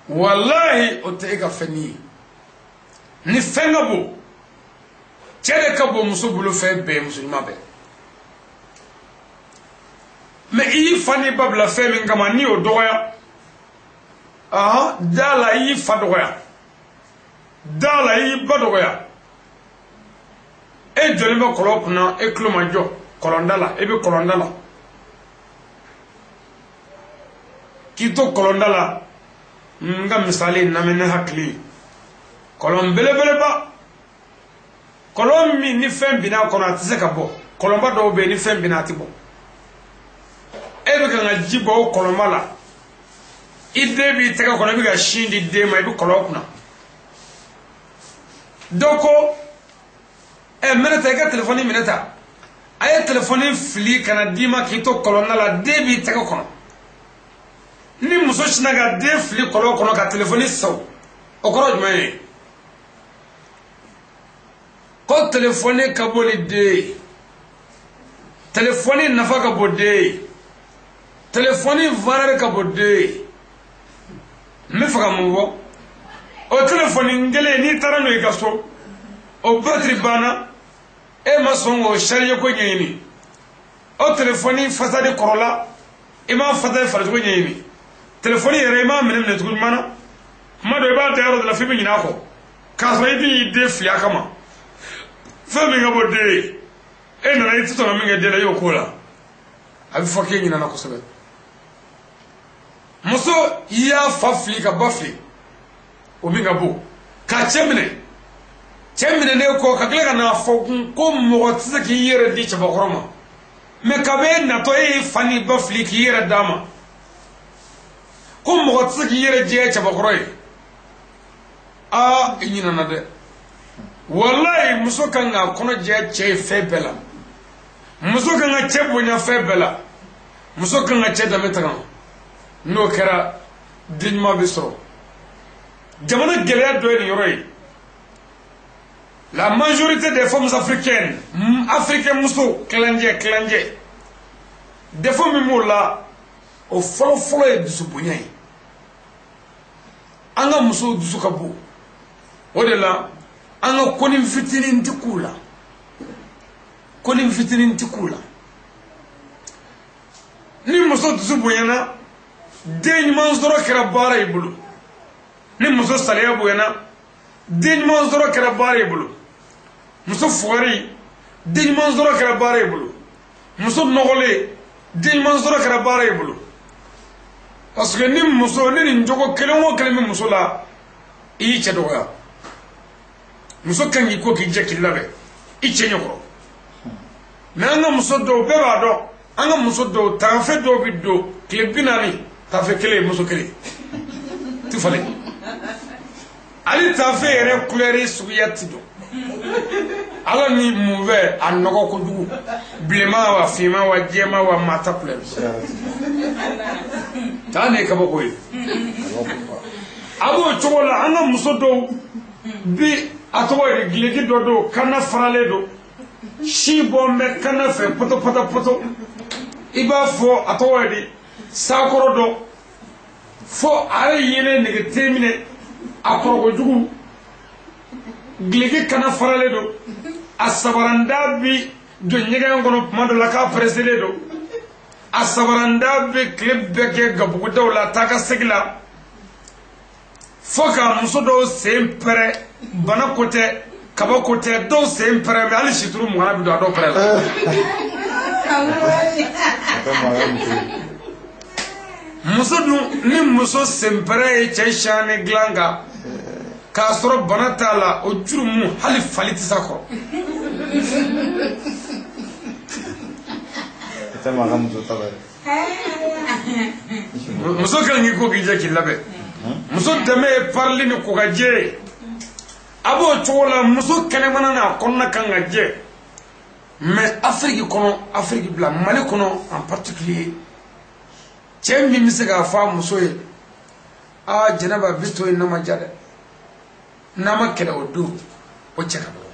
wallahi o te e ka fennie ni fengabo chere ka bo muso bulu fe be musulma be me yi fani babla fe min kama ni o doya aha dala yi fa doya dala yi badoya e joli be kolo kuna e kloma jo kolondala e be kolondala k'i to kɔlɔn da la n ka misali namɛ ne hakili kɔlɔn belebeleba kɔlɔn min ni fɛn binna kɔnɔ a tɛ se ka bɔ kɔlɔnba dɔw bɛ yen ni fɛn binna a tɛ bɔ e bɛ kan ka ji bɔ o kɔlɔnba la i den b'i tɛgɛ kɔnɔ i bɛ ka sin di den ma i bɛ kɔlɔn kunna dɔw ko minɛ ta i ka telefɔni minɛ ta a ye telefɔni fili ka na d'i ma k'i to kɔlɔn da la den b'i tɛgɛ kɔnɔ ni muso sinna ka den fili kɔlɔn kɔnɔ ka telefɔni saw o kɔrɔ jumɛn ye ko telefɔni ka bɔ ni den ye telefɔni nafa ka bon den ye telefɔni valeur ka bon den ye n bɛ fɛ ka mun fɔ o telefɔni kelen n'i taara n'o i ka so o batiri banna e ma sɔn k'o charger ko ɲɛɲini o telefɔni fasadi kɔrɔla i m'a fasadi faricogo ɲɛɲini telefɔni yɛrɛ i m'a minɛ cogo ɲuman na kuma dɔ i b'a da yɔrɔ dɔ la f'i bɛ ɲinɛ a kɔ k'a sɔrɔ i tɛ y'i den fili a kama fɛn min ka bɔ den ye e nana i tɛ sɔn ka min kɛ den na i y'o k'o la a bɛ fɔ k'e ɲinɛna kosɛbɛ muso i y'a fa fili ka ba fili o min ka bon k'a cɛ minɛ cɛ minɛnen kɔ ka tila ka n'a fɔ ko mɔgɔ tɛ se k'i yɛrɛ di cɛbakɔrɔ ma mɛ kab'e natɔ e y'i fa n'i ba fili k'i yɛrɛ d'a ma ko mɔgɔ tɛ se k'i yɛrɛ diya cɛbakɔrɔ ye aa i ɲinɛna dɛ walayi muso kan ka kɔnɔ jɛ cɛ ye fɛn bɛɛ la muso kan ka cɛ bonya fɛn bɛɛ la muso kan ka cɛ danbe taga n'o kɛra den ɲuman bɛ sɔrɔ jamana gɛlɛya dɔ ye nin yɔrɔ ye la majorité des femmes africaines africaines muso kilancɛ défaut min b'o la o fɔlɔ ye dusu bonya ye an ka musow dusu ka bon o de la an ka koni fitinin tɛ k'u la koni fitinin tɛ k'u la ni muso dusu bonyana den ɲuman sɔrɔ kɛra baara y'i bolo ni muso saliya bonyana den ɲuman sɔrɔ kɛra baara y'i bolo muso fugari den ɲuman sɔrɔ kɛra baara y'i bolo muso nɔgɔlen den ɲuman sɔrɔ kɛra baara y'i bolo parce que ni muso ni nin jogo kelen o kelen bɛ muso la i y'i cɛ dɔgɔya muso kan k'i ko k'i jɛ k'i labɛn i cɛ ɲɛkɔrɔ mɛ an ka muso dɔw bɛɛ b'a dɔn an ka muso dɔw tagafɛ dɔw bɛ don tile 40 tafe kelen muso kelen ti falen ali tafe yɛrɛ couleur suguya ti dɔn ala ni mun bɛ a nɔgɔ kojugu bilenman wa finman wa jɛman wa mata couleur taa ne kabako ye a b'o cogo la an ka muso dɔw bi a tɔgɔ ye gileki dɔ don kana faralen don si bɔn bɛ kana fɛ poto i b'a fɔ a tɔgɔ ye di sakɔrɔ dɔ fo a ye yelen nege te minɛ a kɔrɔ kojugu gileki kana faralen don a sabaranda bi don ɲɛgɛn kɔnɔ tuma dɔ la k'a pɛrɛselen don a sabaranda bi tile bɛɛ kɛ gabugudaw la taa ka segi la fo ka muso dɔw sen pɛrɛ bana ko tɛ kaba ko tɛ dɔw sen pɛrɛ mɛ hali situru mugan bi don a dɔw pɛrɛ la muso dun ni muso sen pɛrɛ ye cɛ siane dilan kan k'a sɔrɔ bana t'a la o jurumu hali fali tɛ s'a kɔrɔ muso kan k'i ko k'i jɛ k'i labɛn muso dɛmɛ ye parili ni kokajɛ ye a b'o cogo la muso kɛnɛmana n'a kɔnɔna kan ka jɛ mais Afrique kɔnɔ Afrique bila Mali kɔnɔ en particulier cɛ min bɛ se k'a fɔ a muso ye aa Jɛnɛba bi to yen n'a ma ja dɛ n'a ma kɛlɛ o don o cɛ ka dɔgɔ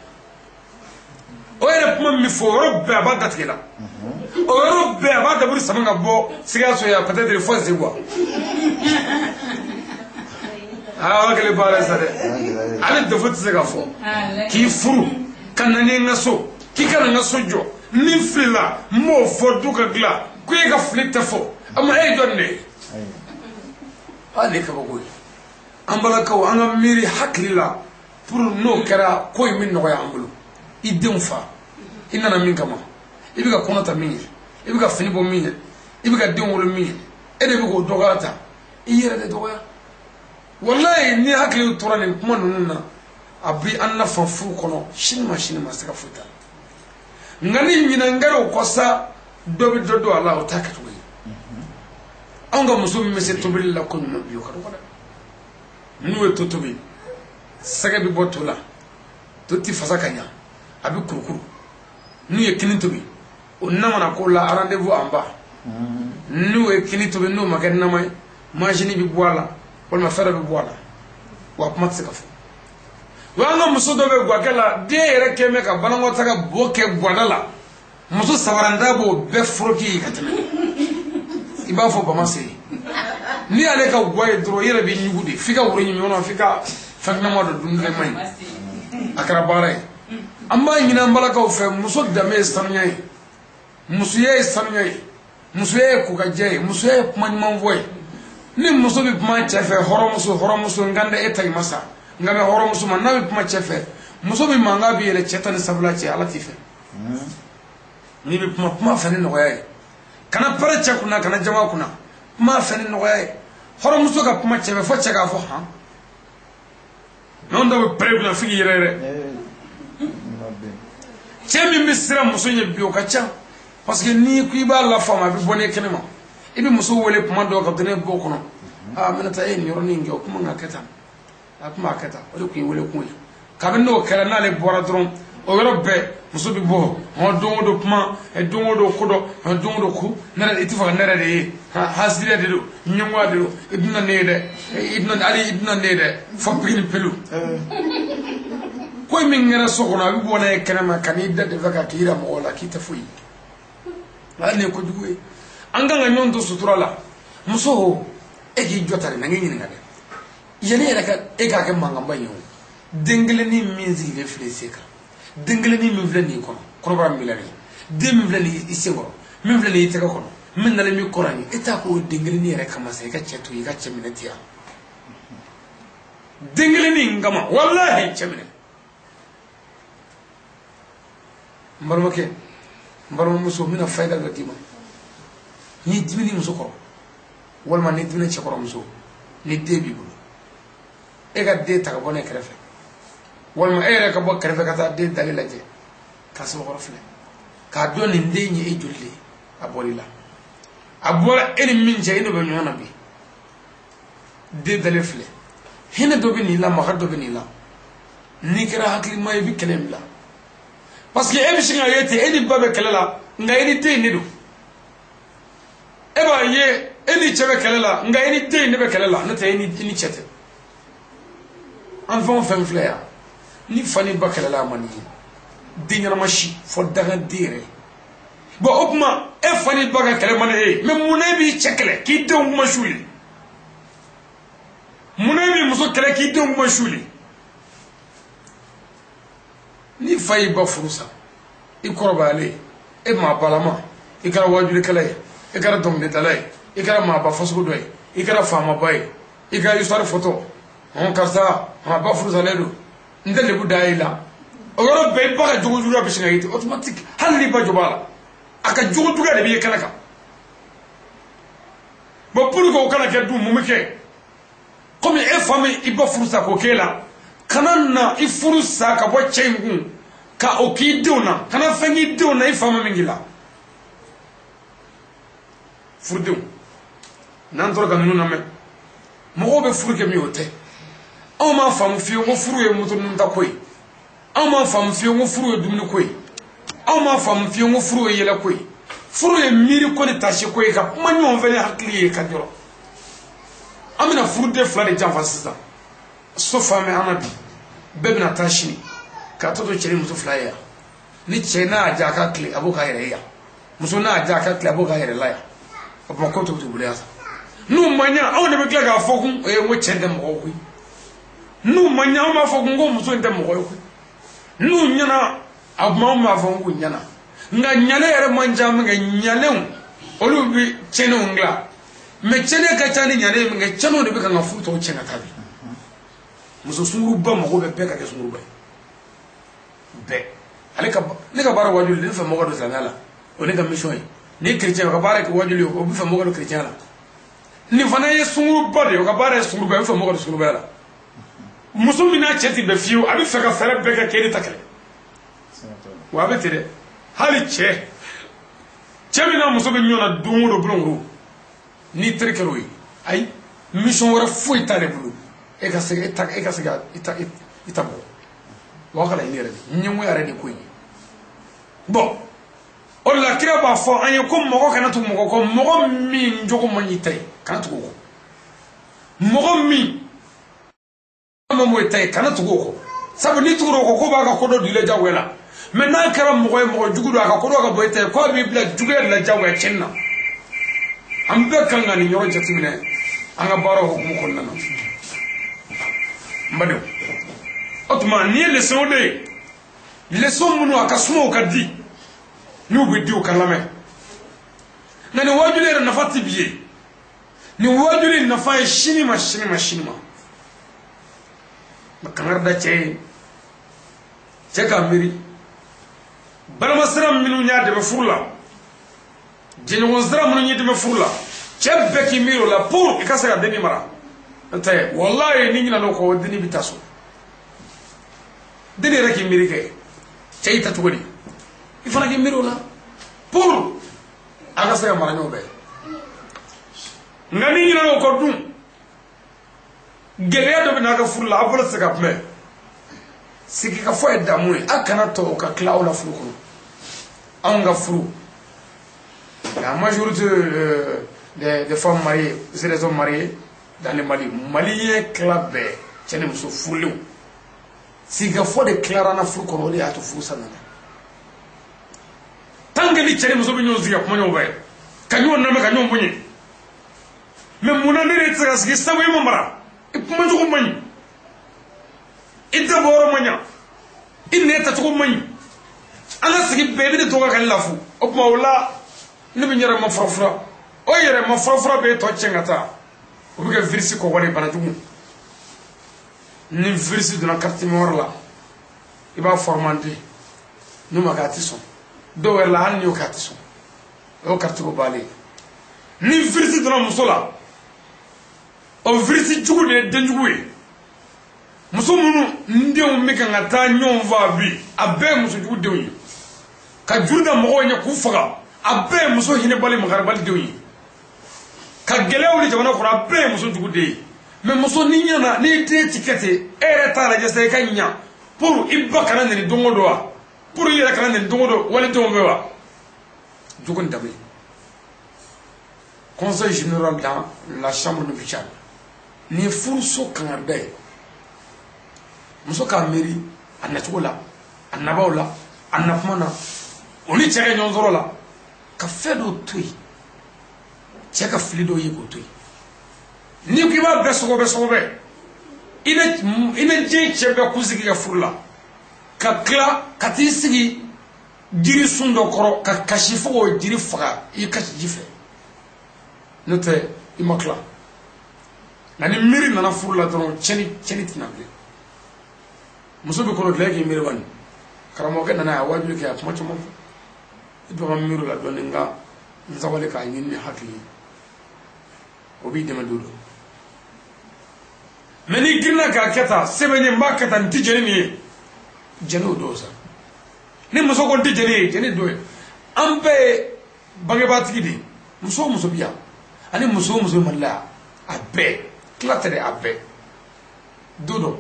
o yɛrɛ kuma min fɔ o yɔrɔ bɛɛ a b'a datigɛ la o yɔrɔ bɛɛ a b'a dabiri sama ka bɔ Sikaso yan peut-être fo Segu aa kɛlɛ baara sa dɛ ale defo tɛ se ka fɔ k'i furu ka na ni n ka so k'i ka na n ka so jɔ ni filila n b'o fɔ du ka dilan ko e ka fili tɛ fɔ a ma e ye jɔn de ye aa ne kabako ye an balakaw an ka miiri hakili la pour n'o kɛra ko in bɛ nɔgɔya an bolo i denw fa i nana min kama i bɛ ka kɔnɔ ta min ye i bɛ ka fini bɔ min ye i bɛ ka den wolo min ye e de bɛ k'o dɔgɔya ta iyere de doya wallahi ni hakli turani kuma nunna abi anna fanfu kono shinma saka futa ngani nyina ngaro kosa dobi dodo Allah takatu anga musum mese tobil la ko no biyo kado koda nuwe to tobi saga bi botola to ti fasakanya abi kurukuru nuwe kini tobi onna mana ko la rendez-vous en bas nuwe kini tobi no maganna mai machine bi boala wala ma fera bi boala wa kuma tsaka fu wanga muso dobe gwakela de yere keme ka banango taka boke gwadala muso sawaranda bo be froki katene iba fo bamase ni ale ka gwaye dro yere be nyugude fika wuro nyimi wono fika fakna modo dunde may akara bare amba nyina mbala ka fe muso dame samnyai muso ye samnyai muso ye ku ka jey muso ye man man voy ni muso bi man chefe horo muso ngande etay masa ngame horo muso man nabi ma chefe muso bi manga bi ele chetani sabla che ala tife ni bi ma fani no yaye kana pare chakuna kana jama kuna ma fani no yaye horo muso ka ma chefe fo chaka fo ha non do pare na figi yere chemi misira muso nye bi o ka cha parce que ni ku ba la fama bi bone kenema ibi muso wole kuma do ka dene bo kono menata en yoroni ngi o kuma ngaketa akuma keta o ku wole ku ka no kala na le bora dron o yoro be muso bi bo o do kuma e do kodo o do ku na le itifa na re hasire de do nyumwa de do idna nede idna nede fo pin pelu ko min ngara so ko na bi bona e kenama kanida de vaka kira mo la kita fuyi ne ko duwe anga nyon do suturala muso e gi jotare na ngi ngade yene era ka e ka ke mangamba yo dengle ni minzi le fleseka dengle ni mi vlani kono bara milani de mi vlani isengo mi vlani iteka kono min na le mi korani eta ko dengle ni era kama sai ka chetu yi ka cheminati ya dengle ni ngama wallahi chemine mbarmo muso mina fayda ga dima ni dimini muso ko wal man ni dimini ci ko muso ni debi bu e ga de ta ko ne krefe wal ma e ka bo krefe ka ta de dalila je ka so ko rafle ka do ni ndenyi e julli abolila abora en min je ino be nyona bi de dalifle hina do bi ni la ma do bi ni la ni kira hakli may bi kelem la parce que e bi singa yete eni babe kelela nga eni te ni do e ba ye eni chebe kelela nga eni te ni be kelela na te eni chete enfant femme fleur ni fani ba kelela mani dinya na mashi fo daga dire bo opma e fani ba ga kelela mani e me munebi chekele ki de nguma shuli munebi muso kele ki de nguma shuli ni fayi ba furusa i korobale e ma balama i kara wajuri kala e kara domde dalay e kara ma ba fasugo doy e kara fama bay e kara histoire photo on karsa ma ba furusa ledo ndele bu dayila o yoro be ba ka jogo jura be singa yiti automatique halli ba jobala aka jogo duga de be kala ka bo pour ko kala ke dum mumike comme e fami i ba furusa ko kela kanana ifurusa ka bo chengu ka okiduna kana fengi duna ifama mingila furdu nan toro ka nuna me mo be furu ke mi hote o ma famu fi ngo furu e mutu nta koy o ma famu fi ngo furu e dumni koy o ma famu fi ngo furu e yela koy furu e miri ko ni tashi koy ka manyo vele hakli e ka joro amina furu de fla de janfa sisa so fame anabi bebna tashini ka toto cheri muso flaya ni chena ajaka kle aboka yere ya muso na ajaka kle aboka yere la ya obo ko to buliasa nu manya awu de bekla ga fogun e wo chende mo ko nu manya ma fogun go muso ndem mo ko nu nyana abma ma fogun nyana nga nyale yere manja nga nyale olu bi cheno ngla me chene ka chani nyale nga cheno de beka nga futo chena tabi muso sunguru ba mo be peka ke sunguru ba be ale ka ne ka bara wajuli ne fa mo do sanala o ne ka mission ni chrétien ka bara ke wajuli o bi fa mo do chrétien la ni fana ye sunguru ba de o ka baara ye sunguru ba e fɛ mɔgɔ de sunguru ba la muso min n'a cɛ ti bɛn fiyewu a bɛ fɛ ka fɛɛrɛ bɛɛ kɛ k'e de ta kɛlɛ wa a bɛ ten dɛ hali cɛ min n'a muso bɛ ɲɔgɔn na don o don bulon n'i teri kɛra o ye ayi mission wɛrɛ foyi t'ale bolo e ka se ka i ta bɔ wa kala ɲini yɛrɛ de ɲɛngoya yɛrɛ de ko ye bon o de la kira b'a fɔ an ye ko mɔgɔ kana tugu mɔgɔ kɔ mɔgɔ min jogo man ɲi ta ye kana tugu o kɔ mɔgɔ min ma mɔ ta ye kana tugu o kɔ sabu n'i tugura o kɔ ko b'a ka ko dɔ don i la jagoya la mais n'a kɛra mɔgɔ ye mɔgɔ jugu don a ka ko dɔ ka bɔ i ta ye k'a b'i bila juguya de la jagoya tiɲɛni na an bɛɛ kan ka nin yɔrɔ jateminɛ an ka baara hukumu kɔnɔna na n badenw o tuma nin ye leçon de ye leçon minnu a ka suma o ka di n'u bɛ di o ka lamɛn nka nin wajuli yɛrɛ nafa tɛ bi ye nin wajuli nafa ye sini ma kangari da cɛ ye cɛ k'a miiri balimasira minnu y'a dɛmɛ furu la jɛɲɔgɔn sira minnu y'i dɛmɛ furu la cɛ bɛɛ k'i miiri o la pour i ka se ka denni mara n'o tɛ walayi ni ɲinɛna o kɔ o denni bɛ taa so denni yɛrɛ k'i miiri kɛ cɛ y'i ta cogo di i fana k'i miiri o la pour a ka se ka mara ɲɔgɔn bɛɛ nka ni ɲinɛna o kɔ dun gɛlɛya dɔ bɛ n'a ka furu la a bolo tɛ se ka kunbɛn sigi ka fɔ ye damu ye a kana tɔ ka tila aw la furu kɔnɔ anw ka furu la majorité des femmes mariées c'est des hommes mariés dans le Mali maliyɛn tila bɛɛ cɛ ni muso furulenw sigi ka fɔ de tilara an na furu kɔnɔ o de y'a to furu sa nana tant que ni cɛ ni muso bɛ ɲɔgɔn sigi ka kuma ɲɔgɔn fɛ ka ɲɔgɔn lamɛn ka ɲɔgɔn bonya mais munna ne de tɛ se ka sigi sabu i ma mara i kumacogo man ɲi i dabɔ yɔrɔ man ɲa i nɛ tacogo man ɲi an ka sigi bɛɛ i bɛ ne tɔgɔ ka ne lafu o tuma o la ne bɛ n yɛrɛ ma furafura o yɛrɛ ma furafura bɛ tɔ cɛn ka taa o bɛ kɛ virus kɔkɔ de banajugu ni virus donna quartier wɛrɛ la i b'a formanté n'o ma kɛ a tɛ sɔn dɔw yɛrɛ la hali n'i y'o kɛ a tɛ sɔn o y'o quartier ko baalen ni virus donna muso la o virus jugu de ye denjugu ye muso minnu denw bɛ kan ka taa ɲɔgɔn fɛ bi a bɛɛ ye muso jugu denw ye ka juru da mɔgɔw ɲɛ k'u faga a bɛɛ ye muso hinɛbali makaribali denw ye ka gɛlɛya wuli jamana kɔnɔ a bɛɛ ye muso jugu den ye mais muso ni ɲɛna n'i den ti kɛ ten e yɛrɛ t'a lajɛ sa i ka ɲa pour i ba kana nɛni don o don wa pour i yɛrɛ kana nɛni don o don walidenw fɛ wa jogo ni danbe conseil général dans la chambre nuptiale ni ye furuso kangarida ye muso k'a miiri a nacogo la a nabaw la a nakuma na o ni cɛ ka ɲɔgɔn sɔrɔ la ka fɛn dɔw to yen cɛ ka fili dɔw ye k'o to yen n'i ko i b'a bɛɛ sɔgɔbɛ i bɛ diɲɛ cɛ bɛɛ kunsigi ka furu la ka tila ka t'i sigi jiri sun dɔ kɔrɔ ka kasi fo k'o jiri faga i kasi ji fɛ n'o tɛ i ma tila nka ni miiri nana furu la dɔrɔn tiɲɛni tɛna bilen muso bɛ kɔnɔ dilan k'i miiri bani karamɔgɔkɛ nana a wajibi kɛ a kuma caman fɔ i bɛ ka miiri la dɔɔni nka n sabali k'a ɲini ni hakili ye o b'i dɛmɛ don mais n'i girinna k'a kɛ tan sɛbɛn ye n b'a kɛ tan n tɛ jɛni nin ye jɛni o don sa ni muso ko n tɛ jɛni ye jɛni don ye an bɛɛ ye bangebaatigi de ye muso o muso bɛ yan ani muso o muso Mali la yan a bɛɛ tila tɛ dɛ a bɛɛ don dɔ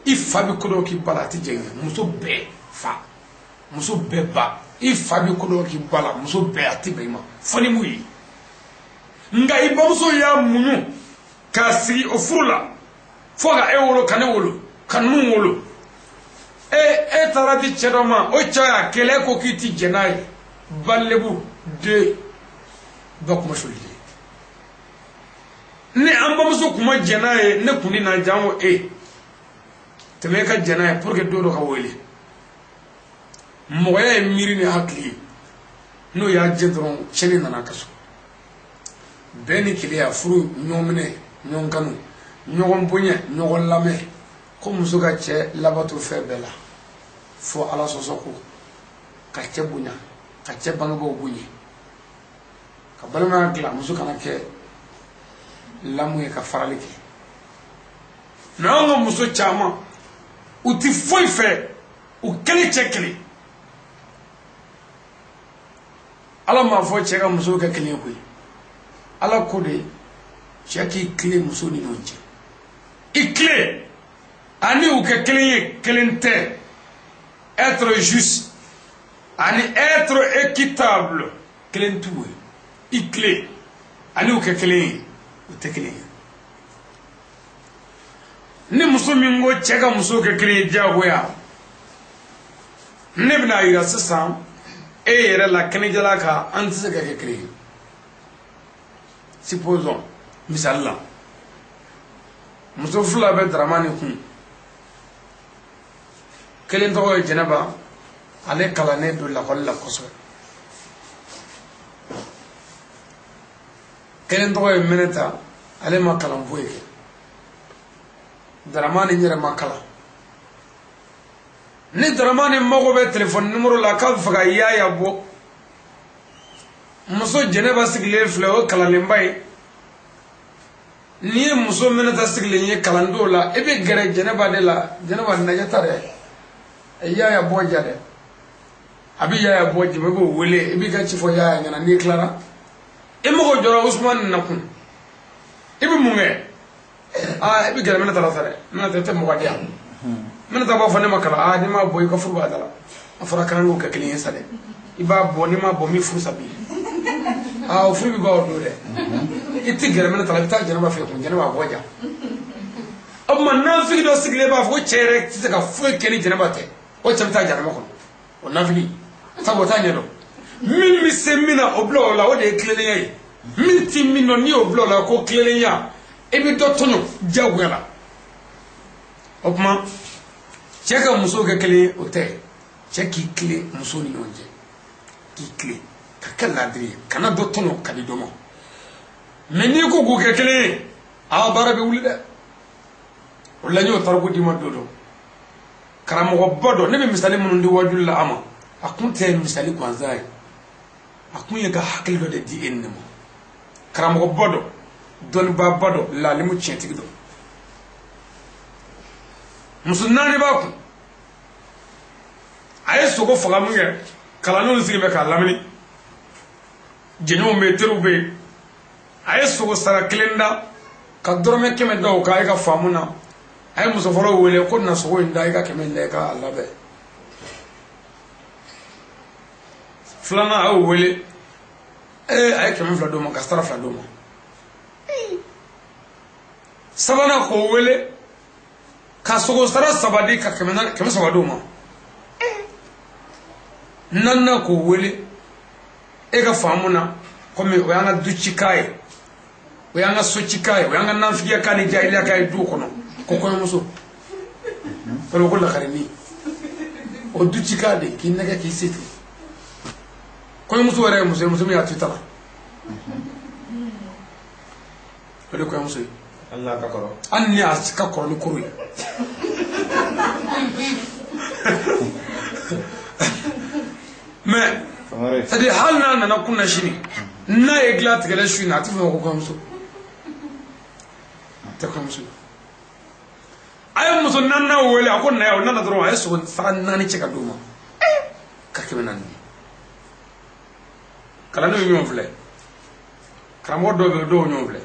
i fa bɛ ko dɔ k'i ba la a tɛ jɛn muso bɛɛ fa muso bɛɛ ba i fa bɛ ko dɔ k'i ba la muso bɛɛ a tɛ bɛn i ma fɔ ni mun ye nka i bamuso y'a muɲu k'a sigi o furu la fo ka e wolo ka ne wolo ka ninnu wolo e taara di cɛ dɔ ma o cɛ y'a kɛlɛ ko k'i ti jɛn n'a ye Balebu de ba kuma soli ni an bamuso kuma jɛn n'a ye ne kun ni na jan o tɛmɛ e ka jɛn n'a ye pour que don dɔ ka wele mɔgɔya ye miiri ni hakili ye n'o y'a jɛ dɔrɔn cɛnni nana ka so bɛɛ ni keleya furu ɲɔgɔn minɛ ɲɔgɔn kanu ɲɔgɔn bonya ɲɔgɔn lamɛn ko muso ka cɛ labato fɛn bɛɛ la fo ala sɔsɔ ko ka cɛ bonya ka cɛ bangebaaw bonya ka balimaya dilan muso kana kɛ lamu ye ka farali kɛ mais an ka muso caman u ti foyi fɛ u kelen cɛ kelen ala m'a fɔ cɛ ka muso kɛ kelen koyi ala ko de cɛ k'i kilen muso ni ɲɔgɔn cɛ i kilen ani u kɛ kelen ye kelen tɛ être juste ani être équitable kelen t'u ye i kilen ani u kɛ kelen ye u tɛ kelen ye ni muso min ko cɛ ka muso kɛ kelen ye diyagoya ne bɛna yira sisan e yɛrɛ la kɛnɛjala kan an tɛ se ka kɛ kelen ye supposons misali la muso fila bɛ Daramani kun kelen tɔgɔ ye Jɛnɛba ale kalannen don lakɔli la kosɛbɛ kelen tɔgɔ ye Minɛta ale ma kalan foyi kɛ Daramani yɛrɛ ma kalan ni Daramani mago bɛ téléphone numéro la k'a bɛ fɛ ka Yaya bɔ muso Jɛnɛba sigilen filɛ o kalanlenba ye ni ye muso Minɛta sigilen ye kalandenw la e bɛ gɛrɛ Jɛnɛba de la Jɛnɛba najɛ ta dɛ Yaya bɔ ja dɛ a bɛ Yaya bɔ jama i b'o wele i b'i ka ci fɔ Yaya ɲɛna n'i tilara e mago jɔra Usumani nakun i bɛ mun kɛ i bɛ gɛrɛ Minɛta la sa dɛ Minɛta tɛ mɔgɔ di yan Minɛta b'a fɔ ne ma kalan n'i ma bɔ i ka furu b'a da la a fɔra k'an k'o kɛ kelen ye sa dɛ i b'a bɔ n'i ma bɔ min furu sa bi o furu bɛ ban o don dɛ i tɛ gɛrɛ Minɛta la i bɛ taa Jɛnɛba fɛ kun Jɛnɛba bɔ ja o tuma nafigi dɔ sigilen b'a fɔ ko cɛ yɛrɛ tɛ se ka foyi kɛ ni Jɛnɛba tɛ o cɛ bɛ taa Jɛnɛba kɔnɔ o nafigi sabu o t'a ɲɛdɔn min bɛ se min na o bila o la o de ye tilennenya ye min ti min dɔn n'i y'o bila o la ko tilennenya i bɛ dɔ tɔɲɔ diyagoya la o tuma cɛ ka muso kɛ kelen ye o tɛ cɛ k'i tilen muso ni ɲɔgɔn cɛ k'i tilen ka kɛ laadiri ye kana dɔ tɔɲɔ ka di dɔ ma mais n'i ko k'o kɛ kelen ye baara bɛ wuli dɛ o la n y'o tariku d'i ma don dɔ karamɔgɔba dɔ ne bɛ misali minnu di wajulu la a ma a kun tɛ misali gansan ye a kun ye ka hakili dɔ de di e ni ne ma karamɔgɔba dɔ dɔnnibaaba dɔ laalimu tiɲɛtigi dɔ muso naani b'a kun a ye sogo faga min kɛ kalandenw sigi bɛ k'a lamini jɛɲɔgɔnw bɛ yen teriw bɛ yen a ye sogo sara kelen da ka dɔrɔmɛ 100 da o kan e ka faamu na a ye muso fɔlɔ wele ko na sogo in da i ka 100 da i ka labɛn filanan a y'o wele a ye 200 d'o ma ka sara 2 d'o ma sabanan k'o wele ka sogo sara 3 di ka 300 d'o ma naaninan k'o wele e ka faamu na komi o y'an ka du cika ye o y'an ka so cika ye o y'an ka nafigiya ka ni jahiliya ka ye du kɔnɔ ko kɔɲɔmuso o ko lakarini o du cika de k'i nɛgɛ k'i se ten kɔɲɔmuso yɛrɛ ye muso ye muso min y'a to i ta la o de kɔɲɔmuso ye hali ni a ka kɔrɔ ni koro ye mais c'est-à-dire hali n'a nana kun na sini n'a ye dilan tigɛlɛ su in na a tɛ fɔ ko kɔɲɔmuso tɛ kɔɲɔmuso a ye muso naaninan wele a ko na yan o nana dɔrɔn a ye sogo sara 4 cɛ ka d'o ma ka 400 di kalandenw ɲɔgɔn filɛ karamɔgɔ dɔw bɛ yen dɔw ɲɔgɔn filɛ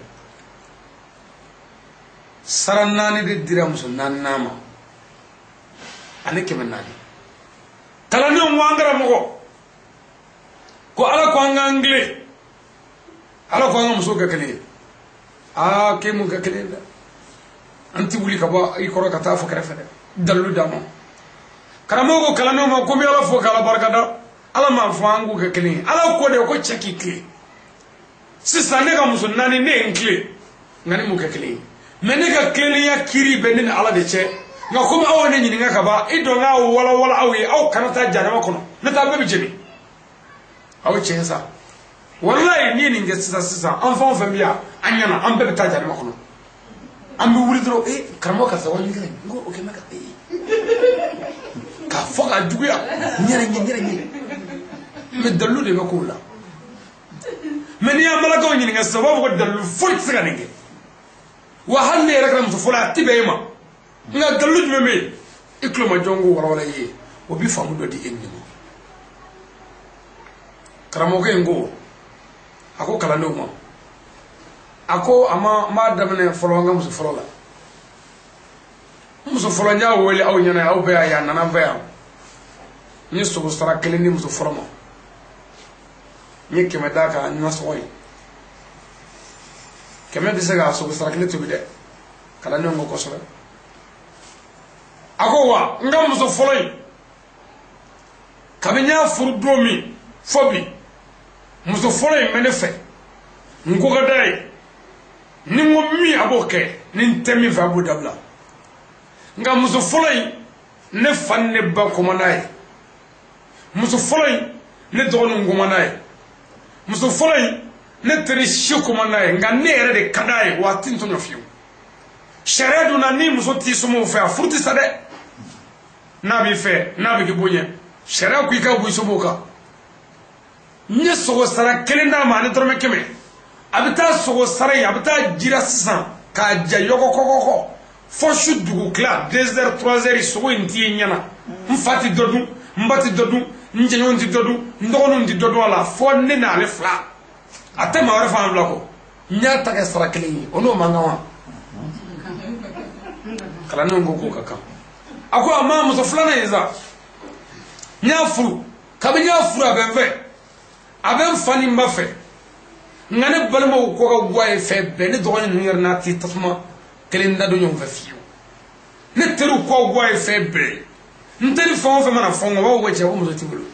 sara 4 de dira muso naaninan ma ani 400 kalandenw ko an karamɔgɔ ko ala ko an k'an tilen ala ko an ka muso kɛ kelen ye k'e mun kɛ kelen ye dɛ an tɛ wuli ka bɔ i kɔrɔ ka taa fɔ kɛrɛfɛ dɛ dalilu d'a ma karamɔgɔ ko kalandenw ma ko n bɛ ala fo k'ala barikada ala m'a fɔ an k'u kɛ kelen ye ala ko de ko cɛ k'i tilen sisan ne ka muso 4 ne ye n tilen nka ne m'u kɛ kelen ye mais ne ka tilennenya kiiri bɛ ne ni ala de cɛ nka komi aw ye ne ɲininka ka ban i dɔn k'a walawala aw ye aw kana taa jahanama kɔnɔ ne taa bɛɛ bɛ jeni aw ye tiɲɛ sa walayi n'i ye nin kɛ sisan an fɛn o fɛn bɛ yan an ɲɛna an bɛɛ bɛ taa jahanama kɔnɔ an bɛ wuli dɔrɔn karamɔgɔ karisa wali kelen n ko o kɛ mɛ ka k'a fɔ k'a juguya ɲɛnɛ mais dalilu de bɛ k'o la mais n'i y'an balakaw ɲininka sisan u b'a fɔ ko dalilu foyi tɛ se ka nin kɛ wa hanne rek muso fola tibema nga galu jumeme iklo ma jongo wala yi o bi famu do di enni mo karamo ke ngo ako kala no mo ako ama ma damne folo nga muso folo la muso folo nya woli aw nyana aw be ya nana be ya ni so sara kele ni muso folo mo ni keme daka na soyi keme de sega so sara kele to bi de kala no ngo ko so ako wa nga muso folo yi kabinya furu domi fobi muso folo yi mene fe ngo ga dai ni ngo mi aboke ni ntemi fa bu dabla nga muso folo yi ne fan ne ba ko manai muso folo yi ne donu ngo manai muso folo yi ne tere shi ko manai nga ne ere de kadai wa tinto no fiu sharedu na ni muso ti sumo fa furti sade na bi fe na bi kibunya shara ku ka bu sumo ka nye sogo sara kelenda ma ne torme keme abita sogo sara ya abita jira sisan ka ja yoko kokoko fo shu dugu kla 2h 3h sogo nti nyana mfati dodu mbati dodu njenyo nti dodu ndogonu nti dodu ala fo ne na le fla atema wara fa amlako nya ta ka sara keleni ono mangawa kala no ngoko kaka ako ama muso fulana yeza nya furu kabinya furu abenve aben fani mafe ngane balmo ko ga gwaye fe be ne dogoni nyer na ti tasma kelenda do nyom fa fiu ne teru ko gwaye fe be nteri fon fe mana fon wa wo che wo muso tibulu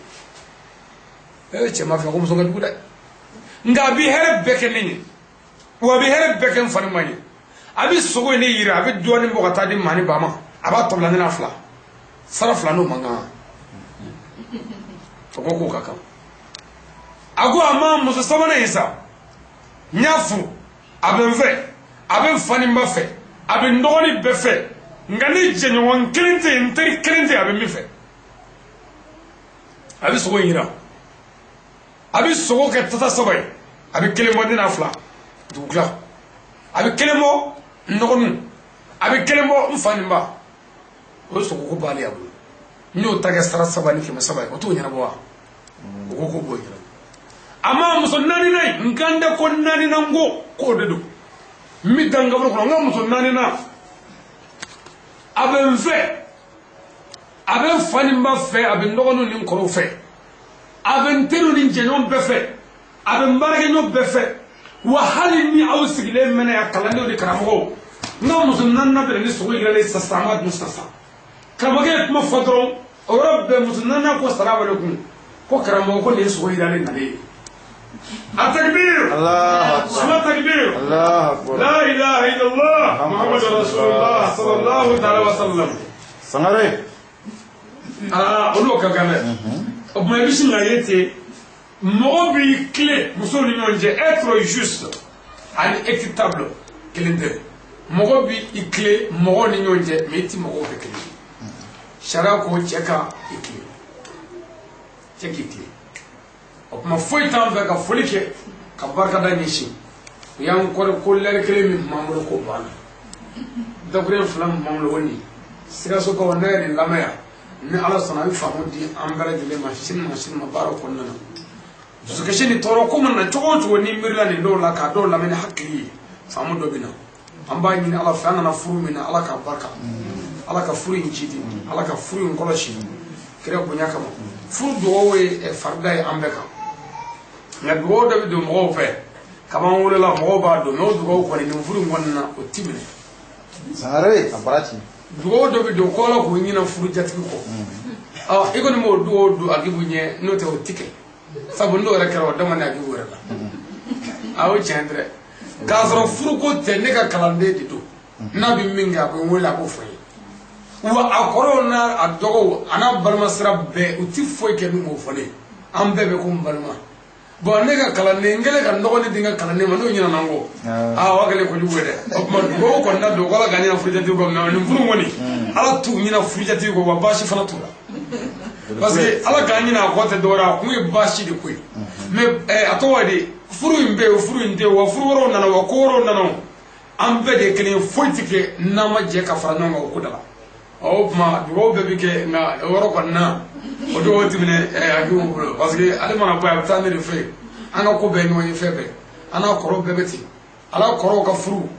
che ma fe ko muso ga duda nga bi here beke nini wa bi here beke fani mani abi sogo ne yira abi doni mo gata di mani bama aba tobla ne na fla sara fla no manga to ko kaka ago ama muso sabana isa nyafu abenve aben fani mafe aben ndogoni befe ngani jenyo wan kelente nteri kelente aben mife abi sogo yira abi sogo ke tata sabay abi kelemo dina fla dugla abi kelemo ndogonu abi kelemo mfani mba o sogo ko bali abu nyo tage sara sabani ke masabay o to nyana bo ko boy ama muso nani nay nganda ko nani nango ko dedo mi danga ko nga muso nani na aben fe aben fani mba fe aben ndogonu ni nkoro fe aben teru ni jenyon be fe aben barage no be fe wa hali ni awsigile mena ya kalande ni karamo nga muso nanna be ni so yele sa samad mustasa kamage kuma fodro o rabbe muso nanna ko salamu alaikum ko karamo ko le so yele nale التكبير الله أكبر التكبير الله أكبر لا إله إلا الله محمد رسول الله صلى الله عليه وسلم سنغري أولوكا كمان أبما بيش نايتي موبي كلي مسؤول نونجي être juste على équitable كلندر موبي كلي مو نونجي ميتي مو كلي شراكو تشكا كلي تشكي كلي ma foi tan be ka folike ka barka da nishi yan ko ler kremi mamul ko bana da gure flam mamul woni siga so ko ne ni lamaya ni ala sana bi famu di ambara de machine ma baro ko nana so ke shini toro ko man na to ni mirla ni do la ka do la men hakki famu do bina amba ni ala fa na furu min ala ka barka ala ka furu injidi ala ka furu ko la shi kire ko nyaka mo furu do we e farda e ambeka na dugo da do mo fe kaman wala la mo ba do no dugo ko ni furu ngonna o tibine sare abarati dugo do ko la ko nyina furu jati ko iko ni mo do agibunye no te o tike sabu ndo ra kero da man agibu ra awo cendre gazro furu ko te ne ka kalande di do na bi minga ko wala ko fe wa akorona adogo ana balma sira be uti foy ke mo fone ambe be ko balma bon ne ka kalande ngele ka ndogoni dinga kalande ma no nyina nango wagale ko juwe de o ma go ko na do wala ganya furjati ko na ni furu ngoni ala tu nyina furjati ko wa bashi fana tu parce que ala ganya ko te dora ko e bashi de ko mais ato wadi furu imbe furu inde wa furu woro nana wa ko woro nana an bɛɛ de kelen foyi tɛ kɛ n'an ma jɛ ka fara ɲɔgɔn kan o ko da la o tuma dugawu bɛɛ bɛ kɛ nka o yɔrɔ kɔni na o dɔw tɛmɛnɛ hakiliw bolo parce que ale mana bɔ a bɛ taa ne de fɛ yen an ka ko bɛɛ ye ɲɔgɔn ye fɛn bɛɛ an n'a kɔrɔw bɛɛ bɛ ten ala kɔrɔw ka furu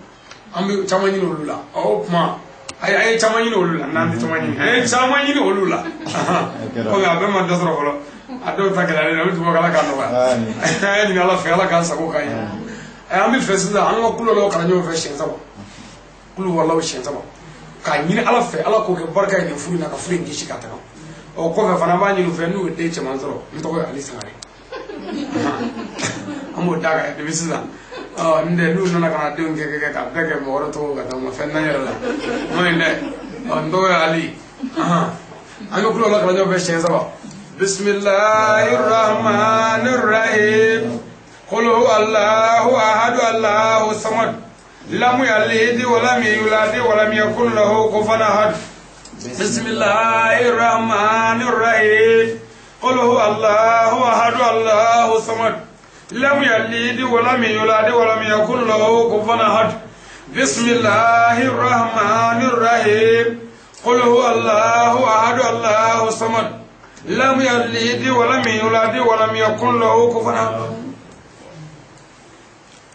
an bɛ caman ɲini olu la o tuma a ye caman ɲini olu la n'an tɛ caman ɲini a ye caman ɲini olu la komi a bɛɛ ma dɔ sɔrɔ fɔlɔ a dɔw ta gɛlɛyalen don a bɛ dugawu ala k'a nɔgɔya a ye ɲini ala fɛ ala k'an sago k'an ye an bɛ fɛ sisan an ka kulo dɔw kalan ɲɔgɔn fɛ siɲɛ 3 kulo walaw siɲɛ 3 k'a ɲini ala fɛ ala k'o kɛ barika ye nin furu in na ka furu in kisi ka taga o kɔfɛ fana b'a ɲini u fɛ n'u ye den cɛman sɔrɔ n tɔgɔ ye ali sangare an b'o da kan depuis sisan n tɛ n'u nana ka na denw kɛ ka bɛɛ kɛ mɔgɔ wɛrɛ tɔgɔ ka taa ma fɛn na n yɛrɛ la n'o ye dɛ n tɔgɔ ye ali an bɛ kulo la kalan ɲɔgɔn fɛ siɲɛ 3 bismillahirrahmanirrahim qul huwa allahu ahad allahu samad lam yalid wa lam yulad wa lam yakul lahu kufuwan ahad bismillahirrahmanirrahim qul huwa allahu ahad allahu samad lam yalid wa lam yulad wa lam yakul lahu kufuwan ahad bismillahirrahmanirrahim qul huwa allahu ahad allahu samad lam yalid wa lam yulad wa lam yakul lahu kufuwan ahad